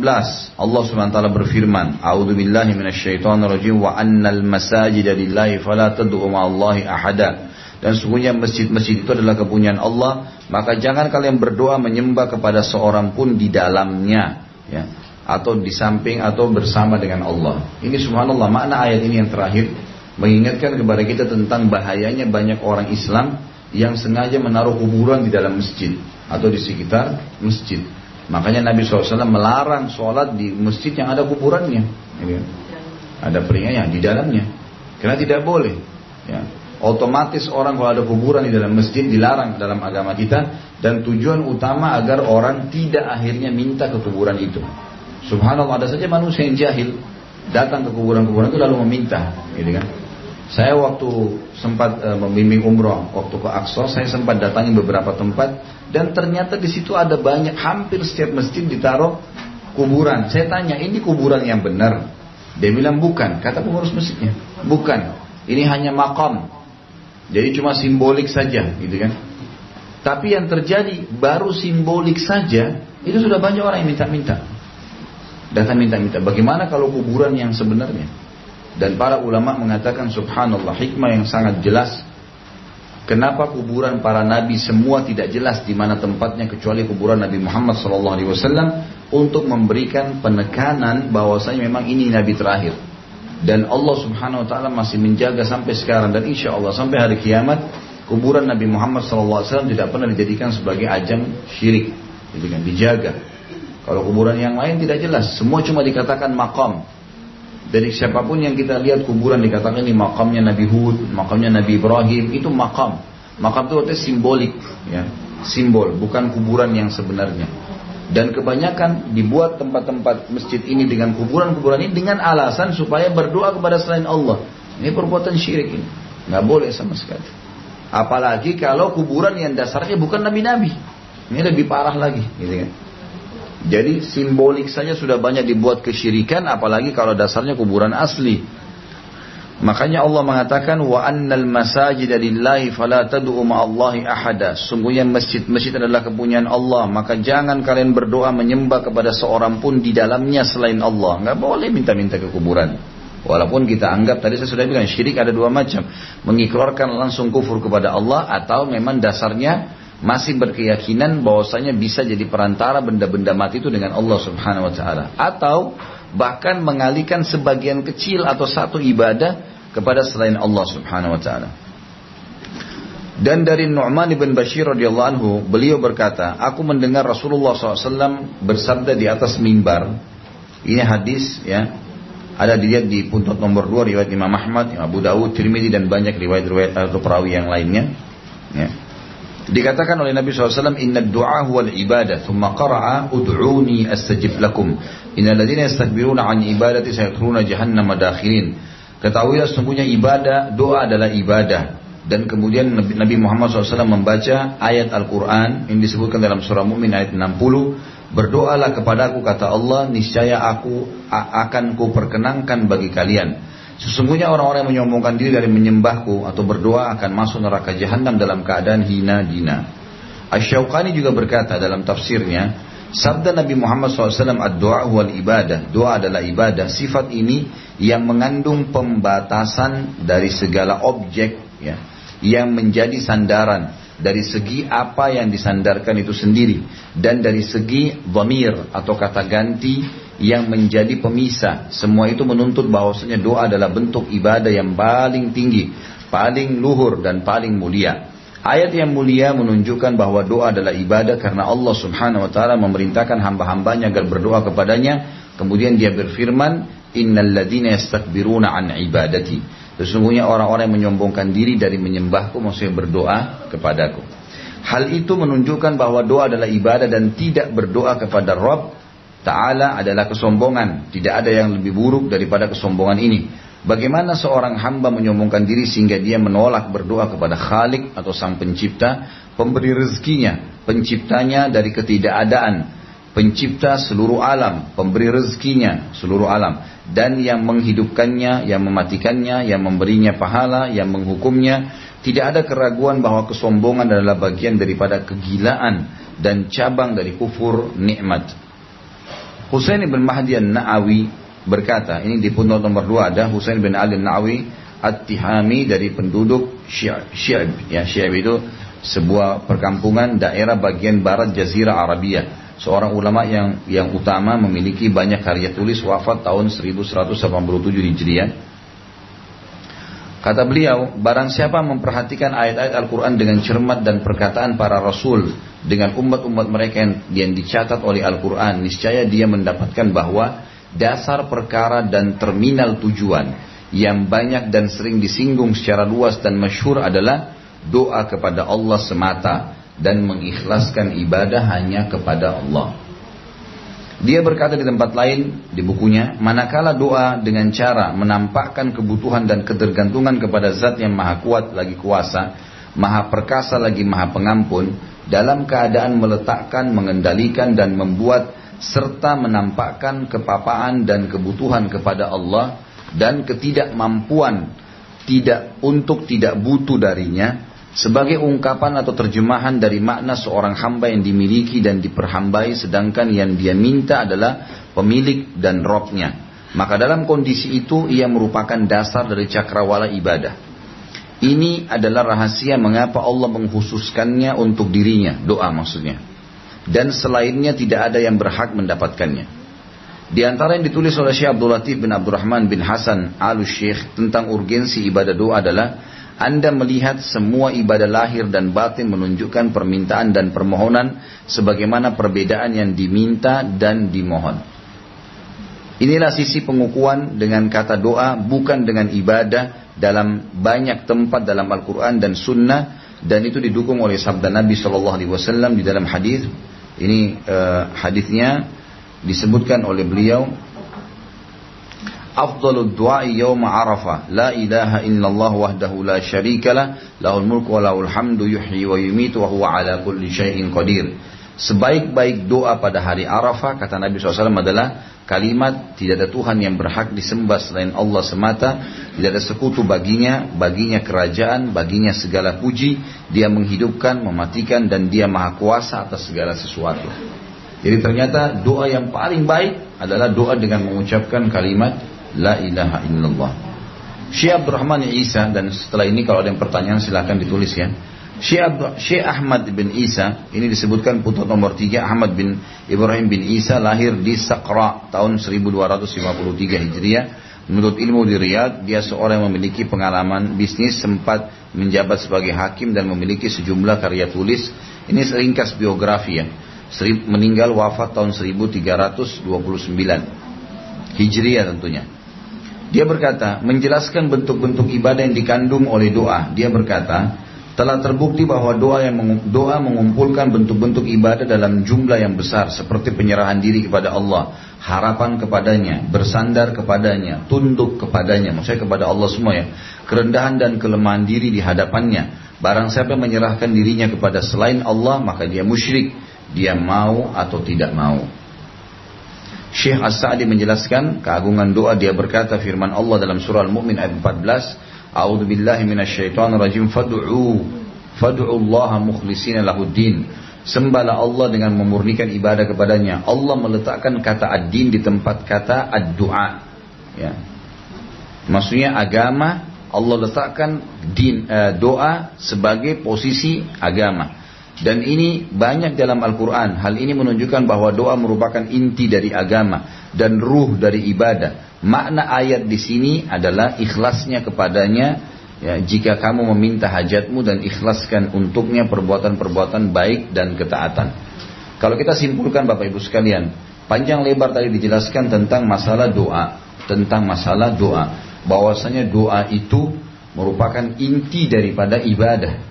Allah Subhanahu wa taala berfirman, A'udzu billahi minasyaitonir rajim, wa annal masajida lillahi fala tad'u ma'allahi ahada. Dan sungguhnya masjid-masjid itu adalah kepunyaan Allah, maka jangan kalian berdoa menyembah kepada seorang pun di dalamnya, ya, atau di samping atau bersama dengan Allah. Ini subhanallah, makna ayat ini yang terakhir mengingatkan kepada kita tentang bahayanya banyak orang Islam yang sengaja menaruh kuburan di dalam masjid atau di sekitar masjid. Makanya Nabi SAW melarang sholat di masjid yang ada kuburannya, ada peringatnya di dalamnya, karena tidak boleh, ya. Otomatis orang kalau ada kuburan di dalam masjid dilarang dalam agama kita, dan tujuan utama agar orang tidak akhirnya minta ke kuburan itu. Subhanallah, ada saja manusia yang jahil datang ke kuburan-kuburan itu lalu meminta, gitu kan. Saya waktu sempat membimbing umroh, waktu ke Aqsa, saya sempat datangi beberapa tempat dan ternyata di situ ada banyak, hampir setiap masjid ditaruh kuburan. Saya tanya, ini kuburan yang benar? Dia bilang bukan, kata pengurus masjidnya, bukan. Ini hanya makam, jadi cuma simbolik saja, gitu kan. Tapi yang terjadi baru simbolik saja, itu sudah banyak orang yang minta-minta, datang minta-minta. Bagaimana kalau kuburan yang sebenarnya? Dan para ulama mengatakan subhanallah, hikmah yang sangat jelas. Kenapa kuburan para nabi semua tidak jelas di mana tempatnya kecuali kuburan Nabi Muhammad SAW, untuk memberikan penekanan bahwasanya memang ini nabi terakhir. Dan Allah Subhanahu Wa Taala masih menjaga sampai sekarang, dan insya Allah sampai hari kiamat kuburan Nabi Muhammad SAW tidak pernah dijadikan sebagai ajang syirik, gitu kan, dijaga. Kalau kuburan yang lain tidak jelas, semua cuma dikatakan makam. Dari siapapun yang kita lihat kuburan dikatakan ini makamnya Nabi Hud, makamnya Nabi Ibrahim, itu makam. Makam itu artinya simbolik, ya, simbol, bukan kuburan yang sebenarnya. Dan kebanyakan dibuat tempat-tempat masjid ini dengan kuburan-kuburan ini dengan alasan supaya berdoa kepada selain Allah. Ini perbuatan syirik ini, nggak boleh sama sekali. Apalagi kalau kuburan yang dasarnya bukan nabi-nabi, ini lebih parah lagi, gitu kan. Jadi simbolik saja sudah banyak dibuat kesyirikan, apalagi kalau dasarnya kuburan asli. Makanya Allah mengatakan wa annal masajida lillahi fala tad'u ma'allahi ahada. Sungguhnya masjid-masjid adalah kepunyaan Allah, maka jangan kalian berdoa menyembah kepada seorang pun di dalamnya selain Allah. Enggak boleh minta-minta ke kuburan. Walaupun kita anggap, tadi saya sudah bilang, syirik ada dua macam. Mengikrarkan langsung kufur kepada Allah, atau memang dasarnya masih berkeyakinan bahwasanya bisa jadi perantara benda-benda mati itu dengan Allah Subhanahu Wa Taala, atau bahkan mengalihkan sebagian kecil atau satu ibadah kepada selain Allah Subhanahu Wa Taala. Dan dari Nu'man ibn Bashir radhiyallahu anhu, beliau berkata, aku mendengar Rasulullah SAW bersabda di atas mimbar. Ini hadis, ya, ada dilihat di puntot nomor 2 riwayat Imam Ahmad, Abu Dawud, Tirmidzi dan banyak riwayat-riwayat atau perawi yang lainnya, ya. Dikatakan oleh Nabi SAW, inna du'a huwal ibadah, thumma qara'a ud'uni astajib lakum, innal ladzina yastakbiruna an ibadati sayadkhuluna jahannama dakhirin. Ketahuilah sesungguhnya ibadah, doa adalah ibadah. Dan kemudian Nabi Muhammad SAW membaca ayat Al-Quran yang disebutkan dalam surah Mu'min ayat 60, berdoalah kepadaku, kata Allah, niscaya aku akan kuperkenankan bagi kalian. Sesungguhnya orang-orang yang menyombongkan diri dari menyembahku atau berdoa akan masuk neraka jahanam dalam keadaan hina dina. Asy-Syaukani juga berkata dalam tafsirnya, sabda Nabi Muhammad SAW, ad-du'a wal ibadah, doa adalah ibadah. Sifat ini yang mengandung pembatasan dari segala objek, ya, yang menjadi sandaran dari segi apa yang disandarkan itu sendiri, dan dari segi dhamir atau kata ganti yang menjadi pemisah. Semua itu menuntut bahwasanya doa adalah bentuk ibadah yang paling tinggi, paling luhur dan paling mulia. Ayat yang mulia menunjukkan bahwa doa adalah ibadah karena Allah Subhanahu Wa Taala memerintahkan hamba-hambanya agar berdoa kepadanya. Kemudian dia berfirman, innal ladzina yastakbiruna an ibadati. Sesungguhnya orang-orang yang menyombongkan diri dari menyembahku, maksudnya berdoa kepadaku. Hal itu menunjukkan bahwa doa adalah ibadah dan tidak berdoa kepada Rabb Ta'ala adalah kesombongan. Tidak ada yang lebih buruk daripada kesombongan ini. Bagaimana seorang hamba menyombongkan diri sehingga dia menolak berdoa kepada Khalik atau Sang Pencipta, pemberi rezekinya, penciptanya dari ketidakadaan, pencipta seluruh alam, pemberi rezekinya seluruh alam, dan yang menghidupkannya, yang mematikannya, yang memberinya pahala, yang menghukumnya. Tidak ada keraguan bahwa kesombongan adalah bagian daripada kegilaan dan cabang dari kufur nikmat. Husain bin Mahdi An-Na'awi berkata, ini di punot nomor 2 ada Husain bin Ali An-Na'awi At-Tihami dari penduduk Syi'ab. Ya, Syi'ab itu sebuah perkampungan daerah bagian barat Jazirah Arabia. Seorang ulama yang utama, memiliki banyak karya tulis, wafat tahun 1187 Hijriah. Kata beliau, barang siapa memperhatikan ayat-ayat Al-Quran dengan cermat dan perkataan para Rasul dengan umat-umat mereka yang dicatat oleh Al-Quran, niscaya dia mendapatkan bahwa dasar perkara dan terminal tujuan yang banyak dan sering disinggung secara luas dan masyhur adalah doa kepada Allah semata dan mengikhlaskan ibadah hanya kepada Allah. Dia berkata di tempat lain di bukunya, manakala doa dengan cara menampakkan kebutuhan dan ketergantungan kepada zat yang maha kuat lagi kuasa, maha perkasa lagi maha pengampun, dalam keadaan meletakkan, mengendalikan dan membuat serta menampakkan kepapaan dan kebutuhan kepada Allah dan ketidakmampuan untuk tidak butuh darinya, sebagai ungkapan atau terjemahan dari makna seorang hamba yang dimiliki dan diperhambai, sedangkan yang dia minta adalah pemilik dan Robnya. Maka dalam kondisi itu ia merupakan dasar dari cakrawala ibadah. Ini adalah rahasia mengapa Allah mengkhususkannya untuk dirinya, doa maksudnya, dan selainnya tidak ada yang berhak mendapatkannya. Di antara yang ditulis oleh Syekh Abdul Latif bin Abdurrahman bin Hasan Al-Syekh tentang urgensi ibadah doa adalah, Anda melihat semua ibadah lahir dan batin menunjukkan permintaan dan permohonan sebagaimana perbedaan yang diminta dan dimohon. Inilah sisi pengukuhan dengan kata doa, bukan dengan ibadah, dalam banyak tempat dalam Al-Quran dan Sunnah, dan itu didukung oleh sabda Nabi SAW di dalam hadis. Ini hadisnya disebutkan oleh beliau, Afdalud du'ai yawma Arafah, la ilaha illallah wahdahu la syarikalah, lahul mulku wa lahul hamdu yuhyi wa yumitu wa huwa ala kulli syai'in qadir. Sebaik-baik doa pada hari Arafah, kata Nabi SAW, adalah kalimat tidak ada Tuhan yang berhak disembah selain Allah semata, tidak ada sekutu baginya kerajaan, baginya segala puji, dia menghidupkan, mematikan, dan dia maha kuasa atas segala sesuatu. Jadi ternyata doa yang paling baik adalah doa dengan mengucapkan kalimat La ilaha illallah. Syekh Abdurrahman Isa, dan setelah ini kalau ada yang pertanyaan silahkan ditulis ya. Syekh Ahmad bin Isa, ini disebutkan putra nomor 3, Ahmad bin Ibrahim bin Isa, lahir di Saqra tahun 1253 Hijriah. Menurut ilmu di Riyadh, dia seorang yang memiliki pengalaman bisnis, sempat menjabat sebagai hakim dan memiliki sejumlah karya tulis. Ini seringkas biografi ya. Meninggal wafat tahun 1329 Hijriah tentunya. Dia berkata, menjelaskan bentuk-bentuk ibadah yang dikandung oleh doa. Dia berkata, telah terbukti bahwa doa mengumpulkan bentuk-bentuk ibadah dalam jumlah yang besar, seperti penyerahan diri kepada Allah, harapan kepadanya, bersandar kepadanya, tunduk kepadanya, maksudnya kepada Allah semua ya, kerendahan dan kelemahan diri di hadapannya. Barang siapa yang menyerahkan dirinya kepada selain Allah, maka dia musyrik, dia mau atau tidak mau. Syekh As-Sa'di menjelaskan keagungan doa. Dia berkata, firman Allah dalam surah Al-Mu'min ayat 14, A'udzu billahi minasyaitonir rajim, fad'u Allah mukhlishina lahuddin. Sembahlah Allah dengan memurnikan ibadah kepadanya. Allah meletakkan kata ad-din di tempat kata ad-du'a. Ya. Maksudnya agama, Allah letakkan doa sebagai posisi agama. Dan ini banyak dalam Al-Quran. Hal ini menunjukkan bahwa doa merupakan inti dari agama dan ruh dari ibadah. Makna ayat di sini adalah ikhlasnya kepadanya. Ya, jika kamu meminta hajatmu dan ikhlaskan untuknya perbuatan-perbuatan baik dan ketaatan. Kalau kita simpulkan Bapak Ibu sekalian, panjang lebar tadi dijelaskan tentang masalah doa. Bahwasanya doa itu merupakan inti daripada ibadah.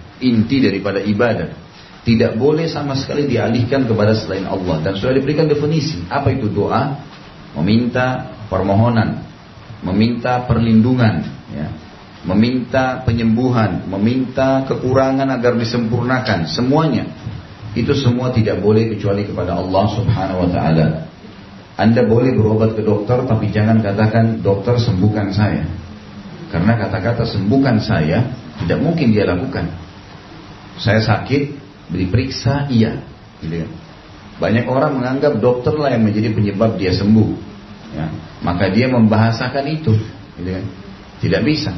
Tidak boleh sama sekali dialihkan kepada selain Allah. Dan sudah diberikan definisi. Apa itu doa? Meminta permohonan, meminta perlindungan, ya, meminta penyembuhan, meminta kekurangan agar disempurnakan. Semuanya. Itu semua tidak boleh kecuali kepada Allah Subhanahu wa ta'ala. Anda boleh berobat ke dokter, tapi jangan katakan, dokter sembuhkan saya. Karena kata-kata sembuhkan saya tidak mungkin dia lakukan. Saya sakit, diperiksa, iya, gitu kan. Banyak orang menganggap dokter lah yang menjadi penyebab dia sembuh, ya. Maka dia membahasakan itu, gitu kan. Tidak bisa.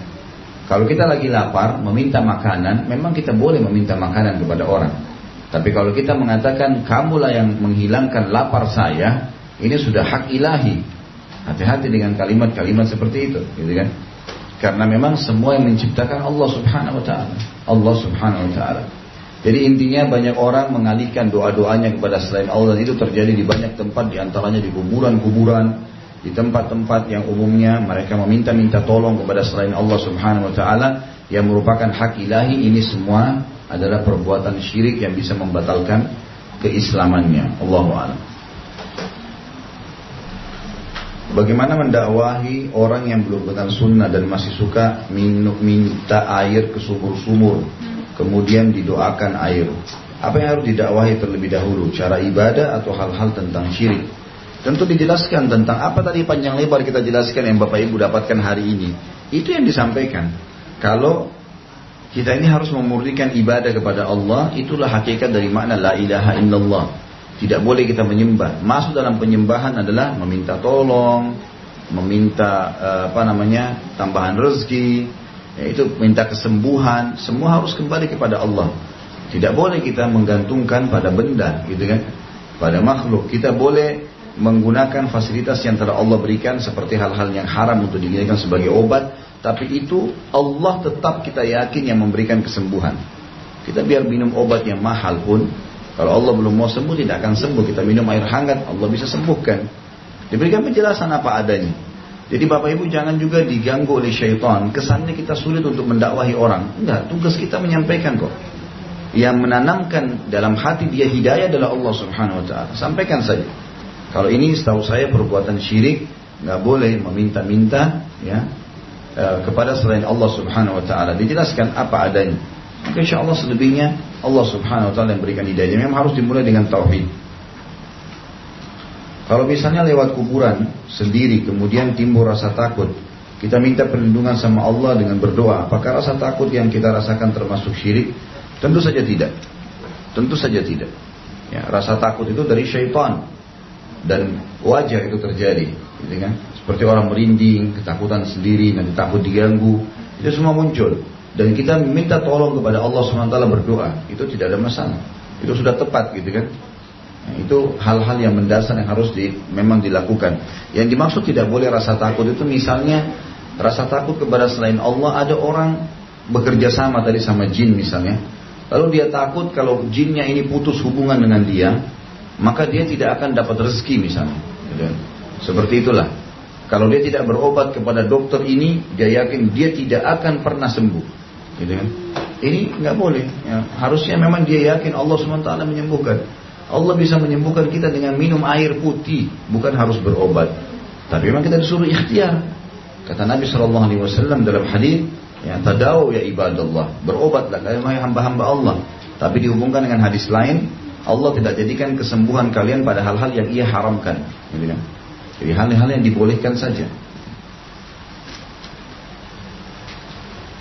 Kalau kita lagi lapar, meminta makanan, memang kita boleh meminta makanan kepada orang. Tapi kalau kita mengatakan kamulah yang menghilangkan lapar saya, ini sudah hak ilahi. Hati-hati dengan kalimat-kalimat seperti itu, gitu kan. Karena memang semua yang menciptakan Allah Subhanahu wa ta'ala. Allah Subhanahu wa ta'ala. Jadi intinya banyak orang mengalihkan doa-doanya kepada selain Allah, dan itu terjadi di banyak tempat, diantaranya di kuburan-kuburan, di tempat-tempat yang umumnya mereka meminta-minta tolong kepada selain Allah Subhanahu wa ta'ala yang merupakan hak ilahi. Ini semua adalah perbuatan syirik yang bisa membatalkan keislamannya. Allahu a'lam. Bagaimana mendakwahi orang yang belum kenal sunnah dan masih suka minta air ke sumur-sumur, kemudian didoakan air? Apa yang harus didakwahi terlebih dahulu? Cara ibadah atau hal-hal tentang syirik? Tentu dijelaskan tentang apa tadi panjang lebar kita jelaskan yang Bapak Ibu dapatkan hari ini. Itu yang disampaikan. Kalau kita ini harus memurnikan ibadah kepada Allah, itulah hakikat dari makna la ilaha illallah. Tidak boleh kita menyembah. Masuk dalam penyembahan adalah meminta tolong, meminta tambahan rezeki, yaitu minta kesembuhan. Semua harus kembali kepada Allah. Tidak boleh kita menggantungkan pada benda, gitu kan? Pada makhluk. Kita boleh menggunakan fasilitas yang telah Allah berikan seperti hal-hal yang haram untuk digunakan sebagai obat, tapi itu Allah tetap kita yakin yang memberikan kesembuhan. Kita biar minum obat yang mahal pun, kalau Allah belum mau sembuh tidak akan sembuh. Kita minum air hangat, Allah bisa sembuhkan. Diberikan penjelasan apa adanya. Jadi Bapak Ibu jangan juga diganggu oleh syaitan. Kesannya kita sulit untuk mendakwahi orang. Enggak, tugas kita menyampaikan kok. Yang menanamkan dalam hati dia hidayah adalah Allah Subhanahu Wa Taala. Sampaikan saja. Kalau ini setahu saya perbuatan syirik, nggak boleh meminta-minta ya kepada selain Allah Subhanahu Wa Taala. Dijelaskan apa adanya. Maka insya Allah selebihnya Allah Subhanahu Wa Taala yang berikan hidayah. Memang harus dimulai dengan tauhid. Kalau misalnya lewat kuburan sendiri kemudian timbul rasa takut, kita minta perlindungan sama Allah dengan berdoa. Apakah rasa takut yang kita rasakan termasuk syirik? Tentu saja tidak. Tentu saja tidak. Ya, rasa takut itu dari syaitan dan wajar itu terjadi, gitu kan? Seperti orang merinding, ketakutan sendiri, nanti takut diganggu, itu semua muncul. Dan kita minta tolong kepada Allah SWT berdoa, itu tidak ada masalah. Itu sudah tepat, gitu kan? Nah, itu hal-hal yang mendasar yang harus memang dilakukan. Yang dimaksud tidak boleh rasa takut itu misalnya rasa takut kepada selain Allah. Ada orang bekerja sama tadi sama jin misalnya, lalu dia takut kalau jinnya ini putus hubungan dengan dia, maka dia tidak akan dapat rezeki misalnya. Gitu. Seperti itulah. Kalau dia tidak berobat kepada dokter ini, dia yakin dia tidak akan pernah sembuh. Gitu kan? Ini nggak boleh. Ya, harusnya memang dia yakin Allah SWT menyembuhkan. Allah bisa menyembuhkan kita dengan minum air putih, bukan harus berobat. Tapi memang kita disuruh ikhtiar. Kata Nabi SAW dalam hadis, ya tadawu ya ibadallah, berobatlah kalian hamba-hamba Allah. Tapi dihubungkan dengan hadis lain, Allah tidak jadikan kesembuhan kalian pada hal-hal yang ia haramkan. Gitu kan? Jadi hal-hal yang dibolehkan saja.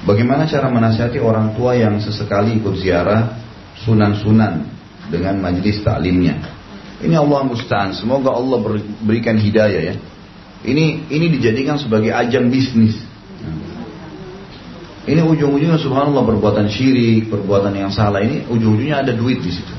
Bagaimana cara menasihati orang tua yang sesekali ikut ziarah sunan-sunan dengan majelis taklimnya? Ini Allah musta'an. Semoga Allah berikan hidayah ya. Ini dijadikan sebagai ajang bisnis. Ini ujung-ujungnya subhanallah perbuatan syirik, perbuatan yang salah ini ujung-ujungnya ada duit di situ.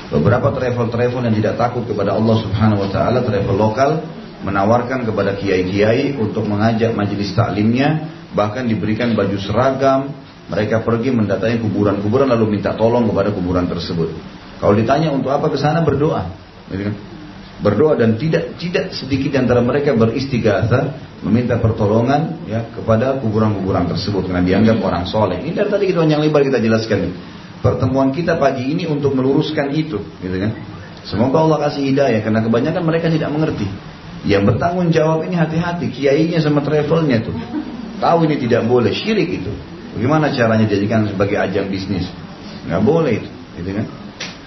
Beberapa travel yang tidak takut kepada Allah Subhanahu Wa Taala, travel lokal, menawarkan kepada kiai-kiai untuk mengajak majelis taklimnya. Bahkan diberikan baju seragam, mereka pergi mendatangi kuburan-kuburan lalu minta tolong kepada kuburan tersebut. Kalau ditanya untuk apa ke sana, berdoa, gitu kan? Berdoa dan tidak sedikit di antara mereka beristighatsah, meminta pertolongan ya kepada kuburan-kuburan tersebut karena dianggap orang soleh. Ini dari tadi kita yang lebar kita jelaskan. Pertemuan kita pagi ini untuk meluruskan itu, gitu kan? Semoga Allah kasih hidayah karena kebanyakan mereka tidak mengerti. Yang bertanggung jawab ini hati-hati, kiainya sama travelnya tuh. Tahu ini tidak boleh, syirik itu. Bagaimana caranya dijadikan sebagai ajang bisnis? Nggak boleh itu, gitu kan?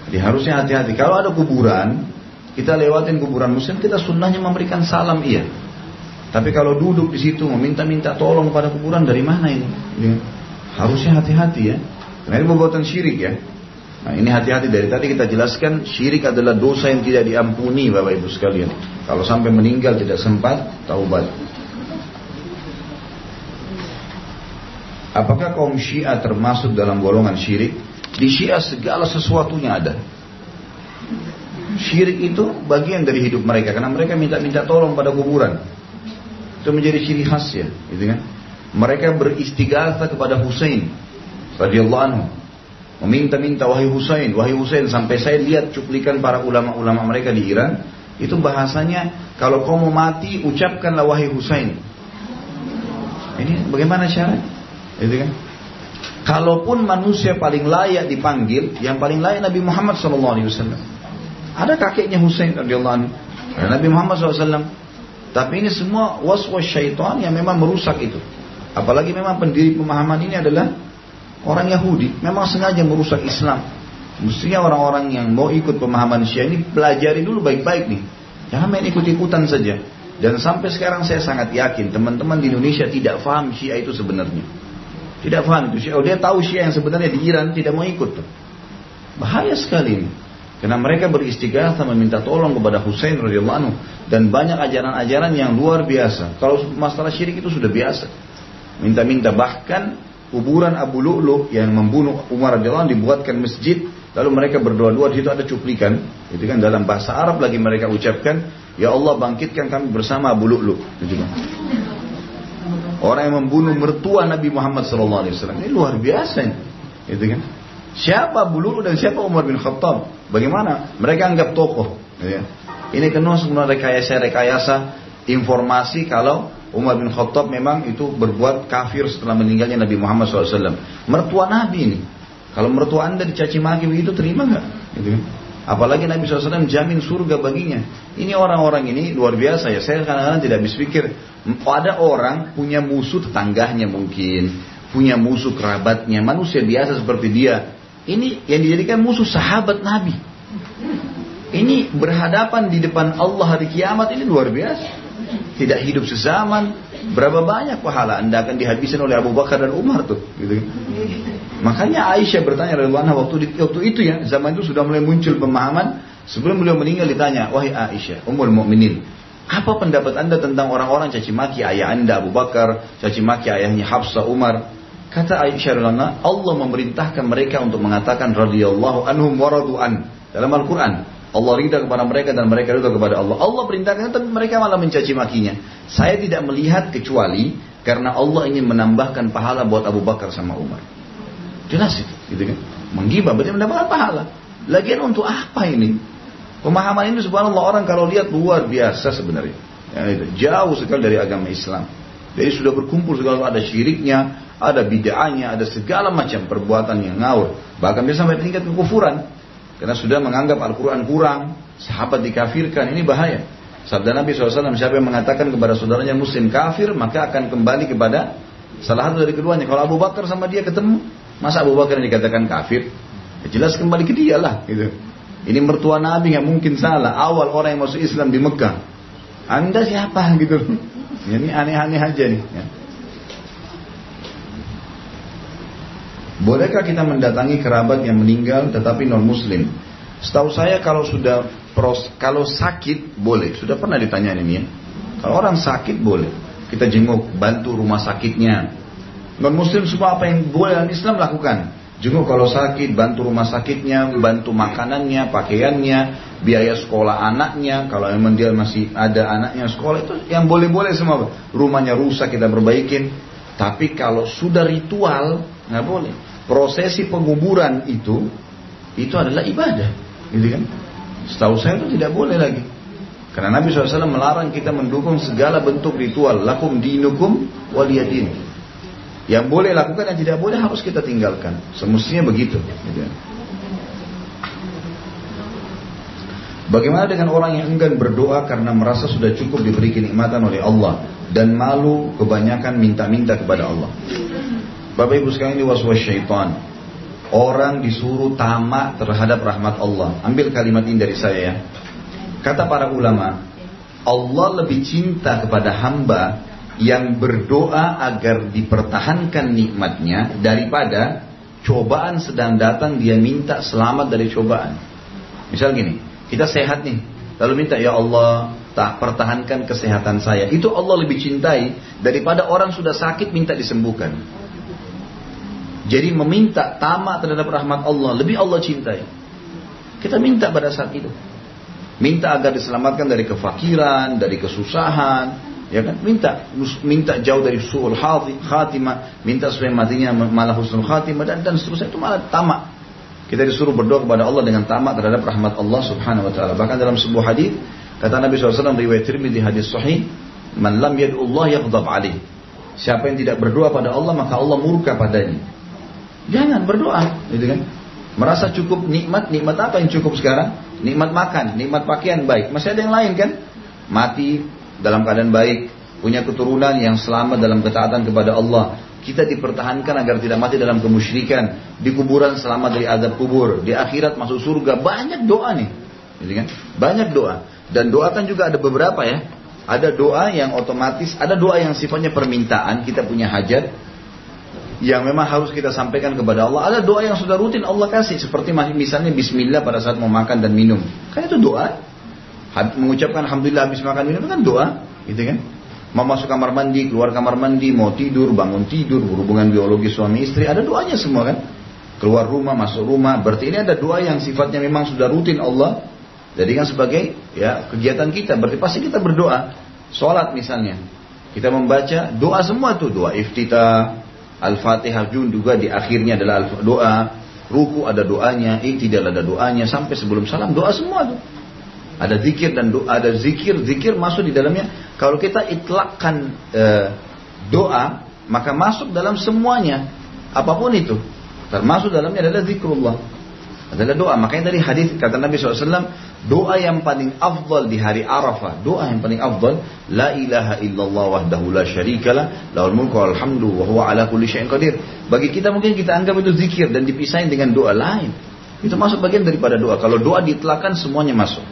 Jadi harusnya hati-hati. Kalau ada kuburan, kita lewatin kuburan muslim, kita sunnahnya memberikan salam iya. Tapi kalau duduk di situ meminta-minta tolong pada kuburan, dari mana ini? Gitu kan? Harusnya hati-hati ya. Karena ini perbuatan syirik ya. Nah ini hati-hati, dari tadi kita jelaskan syirik adalah dosa yang tidak diampuni Bapak Ibu sekalian. Kalau sampai meninggal tidak sempat taubat. Apakah kaum Syiah termasuk dalam golongan syirik? Di Syiah segala sesuatunya ada. Syirik itu bagian dari hidup mereka karena mereka minta-minta tolong pada kuburan. Itu menjadi ciri khas ya, gitu kan? Mereka beristighatsah kepada Husain radhiyallahu anhu. Meminta-minta wahai Husain, sampai saya lihat cuplikan para ulama-ulama mereka di Iran, itu bahasanya kalau kau mau mati ucapkanlah wahai Husain. Ini bagaimana caranya? Itu kan? Kalaupun manusia paling layak dipanggil, yang paling layak Nabi Muhammad SAW. Ada kakeknya Husain radhiyallahu anhu. Nabi Muhammad SAW Tapi ini semua waswas syaitan yang memang merusak itu. Apalagi memang pendiri pemahaman ini adalah orang Yahudi. Memang sengaja merusak Islam. Mestinya orang-orang yang mau ikut pemahaman Syiah ini pelajari dulu baik-baik nih. Jangan main ikut-ikutan saja. Dan sampai sekarang saya sangat yakin teman-teman di Indonesia tidak paham Syiah itu sebenarnya. Tidak paham itu Syiah. Oh, dia tahu Syiah yang sebenarnya di Iran tidak mau ikut tuh. Bahaya sekali ini. Karena mereka beristighatsah meminta tolong kepada Husain radhiyallahu anhu dan banyak ajaran-ajaran yang luar biasa. Kalau masalah syirik itu sudah biasa. Minta-minta, bahkan kuburan Abu Lu'lu' yang membunuh Umar radhiyallahu anhu dibuatkan masjid, lalu mereka berdoa-doa. Di situ ada cuplikan, itu kan dalam bahasa Arab lagi mereka ucapkan, ya Allah bangkitkan kami bersama Abu Lu'lu'. Gitu kan. Orang yang membunuh mertua Nabi Muhammad SAW. Ini luar biasa ini. Gitu kan. Siapa Abu Lu'lu' dan siapa Umar bin Khattab? Bagaimana? Mereka anggap tokoh. Ya. Ini kena sebenarnya rekayasa informasi kalau Umar bin Khattab memang itu berbuat kafir setelah meninggalnya Nabi Muhammad SAW. Mertua Nabi ini. Kalau mertua anda dicaci maki begitu terima nggak? Gitu. Apalagi Nabi SAW jamin surga baginya. Ini orang-orang ini luar biasa ya. Saya kadang-kadang tidak habis pikir. Ada orang punya musuh tetangganya mungkin. Punya musuh kerabatnya. Manusia biasa seperti dia. Ini yang dijadikan musuh sahabat Nabi. Ini berhadapan di depan Allah hari kiamat ini luar biasa. Tidak hidup sezaman. Berapa banyak pahala anda akan dihabiskan oleh Abu Bakar dan Umar tuh. Gitu. Makanya Aisyah bertanya radhiyallahu anha waktu itu ya, zaman itu sudah mulai muncul pemahaman. Sebelum beliau meninggal ditanya, wahai Aisyah, Ummul Mukminin, apa pendapat anda tentang orang-orang caci maki ayah anda Abu Bakar, caci maki ayahnya Hafsah, Umar? Kata Aisyah radhiyallahu anha, Allah memerintahkan mereka untuk mengatakan radhiyallahu anhum wa radu'an dalam Al-Quran. Allah ridha kepada mereka dan mereka ridha kepada Allah. Allah perintahkan tapi mereka malah mencaci makinya. Saya tidak melihat kecuali karena Allah ingin menambahkan pahala buat Abu Bakar sama Umar. Jelas itu, gitu kan? Menggibah berarti mendapatkan pahala. Lagian untuk apa ini? Pemahaman ini subhanallah orang kalau lihat luar biasa sebenarnya. Ya, itu. Jauh sekali dari agama Islam. Jadi sudah berkumpul segala ada syiriknya, ada bid'ahnya, ada segala macam perbuatan yang ngawur. Bahkan bisa sampai tingkat kekufuran. Karena sudah menganggap Al-Quran kurang, sahabat dikafirkan, ini bahaya. Sabda Nabi SAW, siapa yang mengatakan kepada saudaranya muslim kafir, maka akan kembali kepada salah satu dari keduanya. Kalau Abu Bakar sama dia ketemu, masa Abu Bakar yang dikatakan kafir? Ya jelas kembali ke dia lah. Gitu. Ini mertua Nabi nggak mungkin salah. Awal orang yang masuk Islam di Mekah. Anda siapa? Gitu. Ini aneh-aneh aja nih. Ya. Bolehkah kita mendatangi kerabat yang meninggal tetapi non muslim? Setahu saya kalau kalau sakit boleh. Sudah pernah ditanya ini ya. Kalau orang sakit boleh. Kita jenguk, bantu rumah sakitnya. Non muslim semua apa yang boleh dalam Islam lakukan. Jenguk kalau sakit, bantu rumah sakitnya, bantu makanannya, pakaiannya, biaya sekolah anaknya. Kalau memang dia masih ada anaknya sekolah itu yang boleh-boleh semua. Rumahnya rusak kita perbaikin. Tapi kalau sudah ritual nggak boleh. Prosesi penguburan itu adalah ibadah, gitu kan? Setahu saya itu tidak boleh lagi. Karena Nabi SAW melarang kita mendukung segala bentuk ritual. Lakum dinukum waliyadin. Yang boleh lakukan, yang tidak boleh harus kita tinggalkan. Semestinya begitu. Gitu kan? Bagaimana dengan orang yang enggan berdoa karena merasa sudah cukup diberi kenikmatan oleh Allah dan malu kebanyakan minta-minta kepada Allah? Bapak Ibu sekalian, ini waswas syaitan. Orang disuruh tamak terhadap rahmat Allah. Ambil kalimat ini dari saya ya. Kata para ulama, Allah lebih cinta kepada hamba yang berdoa agar dipertahankan nikmatnya daripada cobaan sedang datang dia minta selamat dari cobaan. Misal gini, kita sehat nih, lalu minta ya Allah tak pertahankan kesehatan saya. Itu Allah lebih cintai daripada orang sudah sakit minta disembuhkan. Jadi meminta tamak terhadap rahmat Allah lebih Allah cintai. Kita minta pada saat itu. Minta agar diselamatkan dari kefakiran, dari kesusahan, ya kan? Minta jauh dari su'ul khatimah, minta supaya matinya malah husnul khatimah dan seterusnya. Itu malah tamak. Kita disuruh berdoa kepada Allah dengan tamak terhadap rahmat Allah Subhanahu wa taala. Bahkan dalam sebuah hadis kata Nabi SAW riwayat Tirmidzi hadis sahih, "Man lam yad'ullah yaghdab alaih." Siapa yang tidak berdoa pada Allah maka Allah murka padanya. Jangan berdoa, gitu kan? Merasa cukup nikmat apa yang cukup sekarang? Nikmat makan, nikmat pakaian baik. Masih ada yang lain kan? Mati, dalam keadaan baik, punya keturunan yang selamat dalam ketaatan kepada Allah. Kita dipertahankan agar tidak mati dalam kemusyrikan, di kuburan selamat dari azab kubur, di akhirat masuk surga. Banyak doa nih, gitu kan? Banyak doa. Dan doa kan juga ada beberapa ya. Ada doa yang otomatis, ada doa yang sifatnya permintaan, kita punya hajat yang memang harus kita sampaikan kepada Allah. Ada doa yang sudah rutin Allah kasih, seperti misalnya bismillah pada saat mau makan dan minum. Kan itu doa. Mengucapkan alhamdulillah habis makan minum kan doa, gitu kan? Mau masuk kamar mandi, keluar kamar mandi, mau tidur, bangun tidur, berhubungan biologi suami istri, ada doanya semua kan? Keluar rumah, masuk rumah, berarti ini ada doa yang sifatnya memang sudah rutin Allah jadikan sebagai ya kegiatan kita. Berarti pasti kita berdoa. Sholat misalnya, kita membaca doa semua tuh, doa iftitah, Al-Fatihah juga di akhirnya adalah doa, ruku ada doanya, i'tidal ada doanya, sampai sebelum salam doa semua tuh. Ada zikir dan doa, ada zikir masuk di dalamnya. Kalau kita itlakkan doa, maka masuk dalam semuanya, apapun itu, termasuk dalamnya adalah zikrullah, adalah doa. Makanya tadi hadis kata Nabi SAW, doa yang paling afdal di hari Arafah, doa yang paling afdal, la ilaha illallah wahdahu la syarikalah, lahul mulku wal hamdu wa huwa ala kulli syai'in qadir. Bagi kita mungkin kita anggap itu zikir dan dipisahin dengan doa lain. Itu masuk bagian daripada doa. Kalau doa diitlakan semuanya masuk.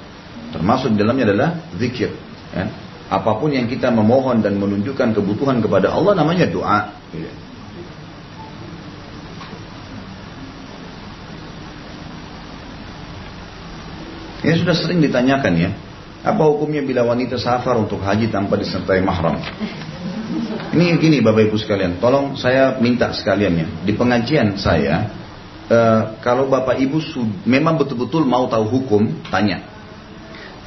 Termasuk di dalamnya adalah zikir. Ya. Apapun yang kita memohon dan menunjukkan kebutuhan kepada Allah namanya doa. Ya. Ini sudah sering ditanyakan ya. Apa hukumnya bila wanita safar untuk haji tanpa disertai mahram? Ini gini Bapak Ibu sekalian. Tolong saya minta sekalian ya. Di pengajian saya, kalau Bapak Ibu memang betul-betul mau tahu hukum, tanya.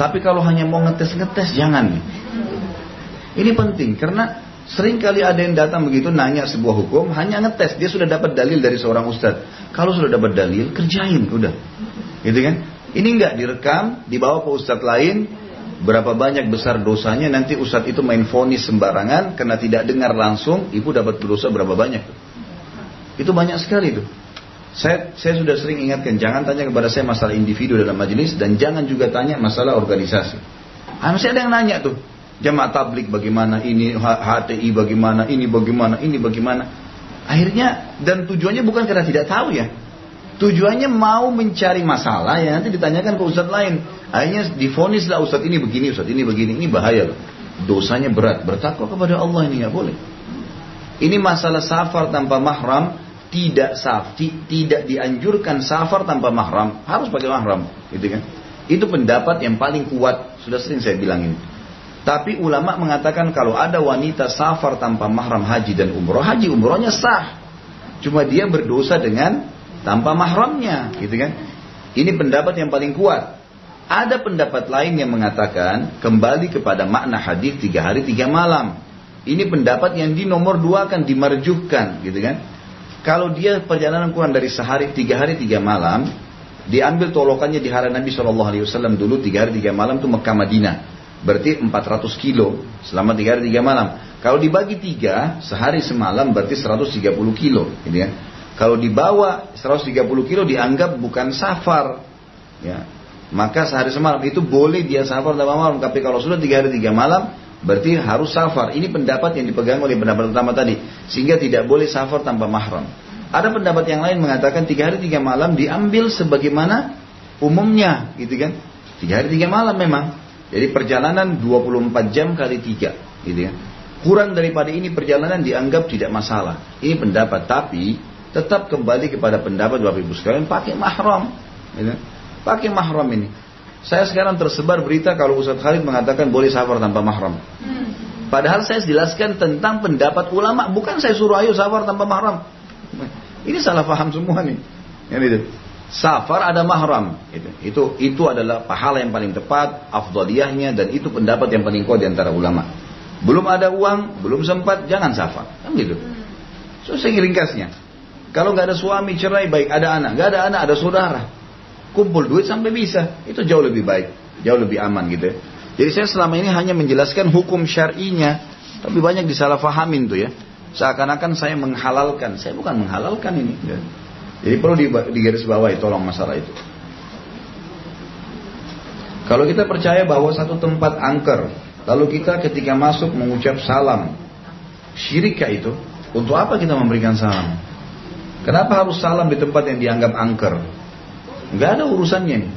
Tapi kalau hanya mau ngetes-ngetes, jangan. Ini penting, karena sering kali ada yang datang begitu, nanya sebuah hukum, hanya ngetes. Dia sudah dapat dalil dari seorang ustadz. Kalau sudah dapat dalil, kerjain, udah. Gitu kan? Ini enggak direkam, dibawa ke ustadz lain, berapa banyak besar dosanya, nanti ustadz itu main vonis sembarangan, karena tidak dengar langsung, ibu dapat dosa berapa banyak. Itu banyak sekali tuh. Saya sudah sering ingatkan, jangan tanya kepada saya masalah individu dalam majelis, dan jangan juga tanya masalah organisasi. Masih ada yang nanya tuh, jamaah tablik bagaimana, ini HTI bagaimana, ini bagaimana, ini bagaimana. Akhirnya, dan tujuannya bukan karena tidak tahu ya, tujuannya mau mencari masalah yang nanti ditanyakan ke ustadz lain. Akhirnya divonislah ustadz ini begini, ustadz ini begini, ini bahaya loh. Dosanya berat, bertakwa kepada Allah ini nggak boleh. Ini masalah safar tanpa mahram. Tidak dianjurkan safar tanpa mahram, harus pakai mahram, gitu kan? Itu pendapat yang paling kuat, sudah sering saya bilangin. Tapi ulama mengatakan kalau ada wanita safar tanpa mahram haji dan umroh, haji umrohnya sah, cuma dia berdosa dengan tanpa mahramnya, gitu kan? Ini pendapat yang paling kuat. Ada pendapat lain yang mengatakan kembali kepada makna hadis 3 hari 3 malam. Ini pendapat yang di nomor 2 akan dimarjuhkan, gitu kan? Kalau dia perjalanan kurang dari sehari, 3 hari 3 malam, diambil tolokannya di hari Nabi SAW dulu 3 hari 3 malam itu Mekah Madinah. Berarti 400 kilo selama 3 hari 3 malam. Kalau dibagi 3, sehari semalam berarti 130 kilo. Gitu ya. Kalau dibawa 130 kilo dianggap bukan safar. Ya. Maka sehari semalam itu boleh dia safar tanpa malam. Tapi kalau sudah 3 hari 3 malam, berarti harus safar. Ini pendapat yang dipegang oleh pendapat pertama tadi. Sehingga tidak boleh safar tanpa mahram. Ada pendapat yang lain mengatakan 3 hari 3 malam diambil sebagaimana umumnya, gitu kan? 3 hari 3 malam memang. Jadi perjalanan 24 jam kali 3, gitu kan? Kurang daripada ini perjalanan dianggap tidak masalah. Ini pendapat, tapi tetap kembali kepada pendapat Bapak Ibu sekalian pakai mahram, gitu kan? Pakai mahram ini. Saya sekarang tersebar berita kalau Ustaz Khalid mengatakan boleh safar tanpa mahram. Padahal saya jelaskan tentang pendapat ulama, bukan saya suruh ayo safar tanpa mahram. Ini salah paham semua nih. Ini safar ada mahram. Itu adalah pahala yang paling tepat, afdaliyahnya, dan itu pendapat yang paling kuat di antara ulama. Belum ada uang, belum sempat, jangan safar. Kan gitu. So saya ringkasnya. Kalau nggak ada suami cerai baik, ada anak, nggak ada anak ada saudara. Kumpul duit sampai bisa, itu jauh lebih baik, jauh lebih aman gitu ya. Jadi saya selama ini hanya menjelaskan hukum syar'inya, tapi banyak disalahfahamin tuh ya. Seakan-akan saya menghalalkan, saya bukan menghalalkan ini. Ya. Jadi perlu digarisbawahi, tolong masalah itu. Kalau kita percaya bahwa satu tempat angker, Lalu kita ketika masuk mengucap salam, syirikkah itu? Untuk apa kita memberikan salam? Kenapa harus salam di tempat yang dianggap angker? Nggak ada urusannya ini.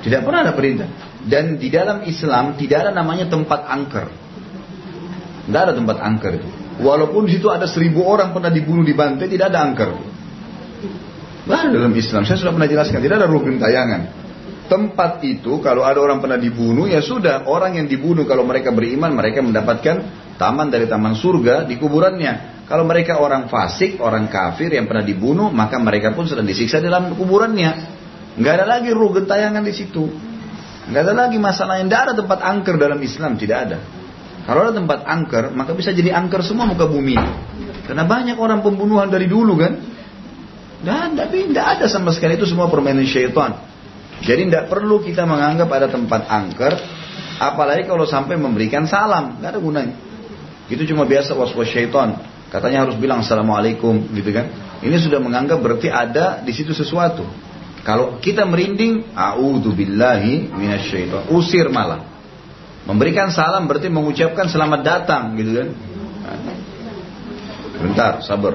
Tidak pernah ada perintah. Dan di dalam Islam tidak ada namanya tempat angker. Nggak ada tempat angker itu. Walaupun di situ ada 1000 orang pernah dibunuh, dibantai, tidak ada angker. Nggak ada dalam Islam. Saya sudah pernah jelaskan. Tidak ada ruh gentayangan. Tempat itu kalau ada orang pernah dibunuh, ya sudah, orang yang dibunuh kalau mereka beriman, mereka mendapatkan taman dari taman surga di kuburannya. Kalau mereka orang fasik, orang kafir yang pernah dibunuh, maka mereka pun sedang disiksa dalam kuburannya. Nggak ada lagi ruh gentayangan di situ. Nggak ada lagi masalah yang tidak ada tempat angker dalam Islam, tidak ada. Kalau ada tempat angker, maka bisa jadi angker semua muka bumi. Karena banyak orang pembunuhan dari dulu kan. Dan tapi tidak ada sama sekali, itu semua permainan syaitan. Jadi tidak perlu kita menganggap ada tempat angker, apalagi kalau sampai memberikan salam, nggak ada gunanya. Itu cuma biasa was-was syaitan. Katanya harus bilang assalamualaikum, gitu kan? Ini sudah menganggap berarti ada di situ sesuatu. Kalau kita merinding, a'udzubillahi minasyaiton, usir malah. Memberikan salam berarti mengucapkan selamat datang, gitu kan? Bentar, sabar.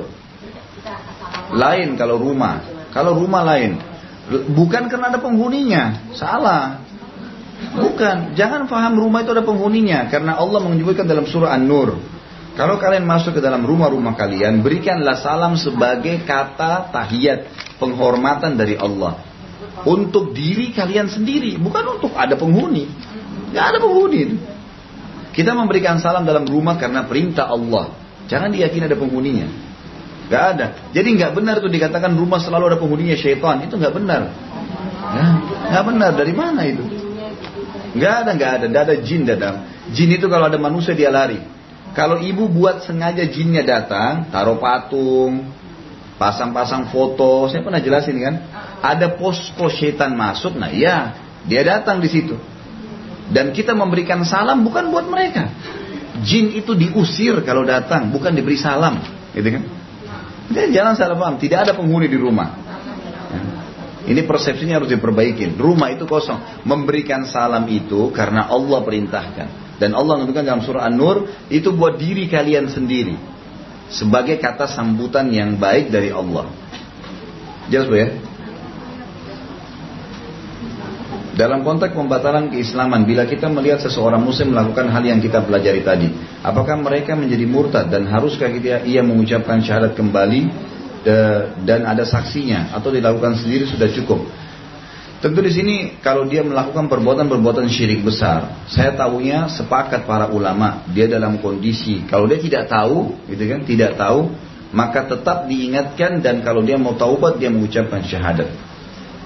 Lain kalau rumah lain. Bukan karena ada penghuninya, salah. Bukan, jangan paham rumah itu ada penghuninya. Karena Allah menyebutkan dalam surah An-Nur, kalau kalian masuk ke dalam rumah-rumah kalian, berikanlah salam sebagai kata tahiyat, penghormatan dari Allah. Untuk diri kalian sendiri, bukan untuk ada penghuni. Gak ada penghuni itu. Kita memberikan salam dalam rumah karena perintah Allah. Jangan diyakini ada penghuninya. Gak ada. Jadi gak benar tuh dikatakan rumah selalu ada penghuninya syaitan. Itu gak benar. Gak benar. Dari mana itu? Gak ada. Gak ada jin datang. Jin itu kalau ada manusia dia lari. Kalau ibu buat sengaja jinnya datang, taruh patung, pasang-pasang foto. Saya pernah jelasin kan. Ada posko syaitan masuk. Nah iya, dia datang di situ. Dan kita memberikan salam bukan buat mereka. Jin itu diusir kalau datang, bukan diberi salam. Gitu kan? Jadi jangan salah paham, tidak ada penghuni di rumah. Ini persepsinya harus diperbaiki. Rumah itu kosong. Memberikan salam itu karena Allah perintahkan. Dan Allah menunjukkan dalam surah An-Nur, itu buat diri kalian sendiri. Sebagai kata sambutan yang baik dari Allah. Jelas Bu ya? Dalam konteks pembatalan keislaman, bila kita melihat seseorang muslim melakukan hal yang kita pelajari tadi, apakah mereka menjadi murtad dan haruskah ia mengucapkan syahadat kembali dan ada saksinya, atau dilakukan sendiri sudah cukup? Tentu di sini kalau dia melakukan perbuatan syirik besar, saya tahunya sepakat para ulama, dia dalam kondisi kalau dia tidak tahu, gitu kan, tidak tahu, maka tetap diingatkan, dan kalau dia mau taubat dia mengucapkan syahadat.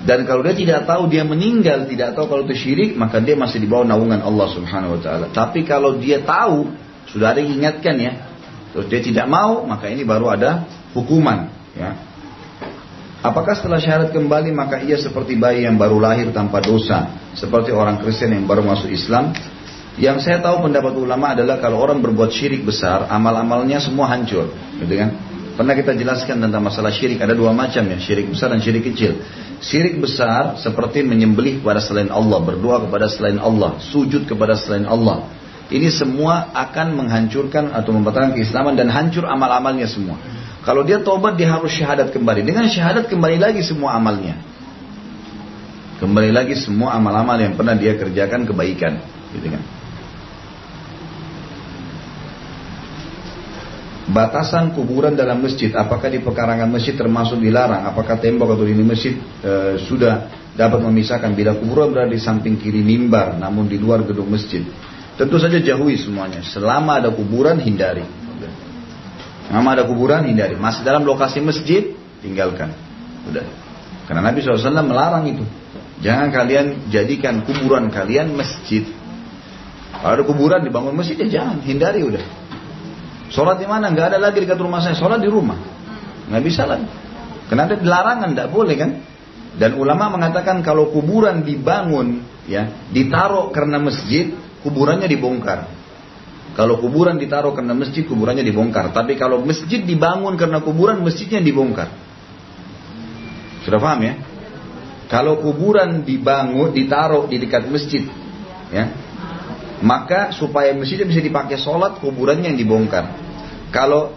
Dan kalau dia tidak tahu, dia meninggal, tidak tahu kalau itu syirik, maka dia masih di bawah naungan Allah Subhanahu wa taala. Tapi kalau dia tahu, sudah ada yang ingatkan ya, terus dia tidak mau, maka ini baru ada hukuman ya. Apakah setelah syahadat kembali maka ia seperti bayi yang baru lahir tanpa dosa, seperti orang Kristen yang baru masuk Islam? Yang saya tahu pendapat ulama adalah kalau orang berbuat syirik besar, amal-amalnya semua hancur, gitu kan? Pernah kita jelaskan tentang masalah syirik, ada dua macam ya, syirik besar dan syirik kecil. Syirik besar seperti menyembelih kepada selain Allah, berdoa kepada selain Allah, sujud kepada selain Allah. Ini semua akan menghancurkan atau membatalkan keislaman dan hancur amal-amalnya semua. Kalau dia tobat, dia harus syahadat kembali. Dengan syahadat kembali lagi semua amalnya. Kembali lagi semua amal-amal yang pernah dia kerjakan kebaikan, gitu kan? Batasan kuburan dalam masjid, apakah di pekarangan masjid termasuk dilarang? Apakah tembok atau dinding masjid sudah dapat memisahkan? Bila kuburan berada di samping kiri mimbar, namun di luar gedung masjid, tentu saja jauhi semuanya. Selama ada kuburan, hindari. Selama ada kuburan, hindari. Masih dalam lokasi masjid, tinggalkan. Udah. Karena Nabi SAW melarang itu. Jangan kalian jadikan kuburan kalian masjid. Kalau ada kuburan dibangun masjid, ya jangan, hindari udah. Sholat di mana? Nggak ada lagi dekat rumah saya. Sholat di rumah. Nggak bisa lagi. Karena ada larangan, nggak boleh kan? Dan ulama mengatakan kalau kuburan dibangun, ya, ditaruh karena masjid, kuburannya dibongkar. Kalau kuburan ditaruh karena masjid, kuburannya dibongkar. Tapi kalau masjid dibangun karena kuburan, masjidnya dibongkar. Sudah paham ya? Kalau kuburan dibangun, ditaruh di dekat masjid, ya, Maka supaya masjidnya bisa dipakai sholat, kuburannya yang dibongkar. Kalau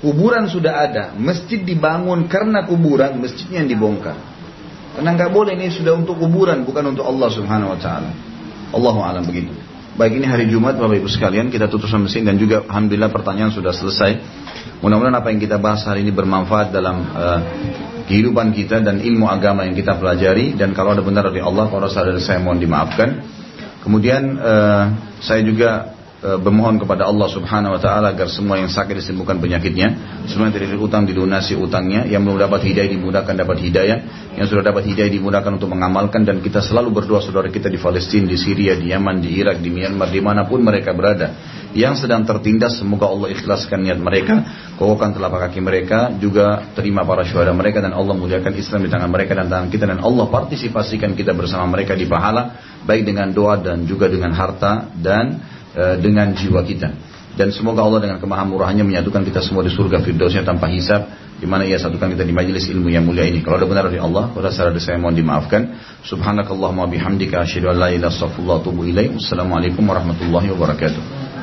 kuburan sudah ada, masjid dibangun karena kuburan, masjidnya yang dibongkar. Karena nggak boleh, ini sudah untuk kuburan, bukan untuk Allah Subhanahu Wa Taala. Allahu a'lam begitu. Baik, ini hari Jumat Bapak Ibu sekalian, kita tutup sampai sini dan juga alhamdulillah pertanyaan sudah selesai. Mudah-mudahan apa yang kita bahas hari ini bermanfaat dalam kehidupan kita dan ilmu agama yang kita pelajari. Dan kalau ada benar dari Allah, kalau salah dari saya mohon dimaafkan. Kemudian saya juga bermohon kepada Allah Subhanahu Wa Taala agar semua yang sakit disembuhkan penyakitnya, semua yang tidak utang dilunasi utangnya, yang belum dapat hidayah dimudahkan dapat hidayah, yang sudah dapat hidayah dimudahkan untuk mengamalkan. Dan kita selalu berdoa saudara kita di Palestina, di Syria, di Yaman, di Irak, di Myanmar, dimanapun mereka berada, yang sedang tertindas, semoga Allah ikhlaskan niat mereka, kokohkan telapak kaki mereka, juga terima para syuhada mereka, dan Allah muliakan Islam di tangan mereka dan tangan kita, dan Allah partisipasikan kita bersama mereka di pahala, baik dengan doa dan juga dengan harta dan dengan jiwa kita. Dan semoga Allah dengan kemahamurahannya menyatukan kita semua di surga firdausnya tanpa hisab, di mana Ia satukan kita di majelis ilmu yang mulia ini. Kalau ada benar dari Allah, kalau salah dari saya mohon dimaafkan. Subhanakallahumma bihamdika asyhadu an la ilaha illa anta astaghfiruka wa atubu ilaik. Wassalamualaikum warahmatullahi wabarakatuh.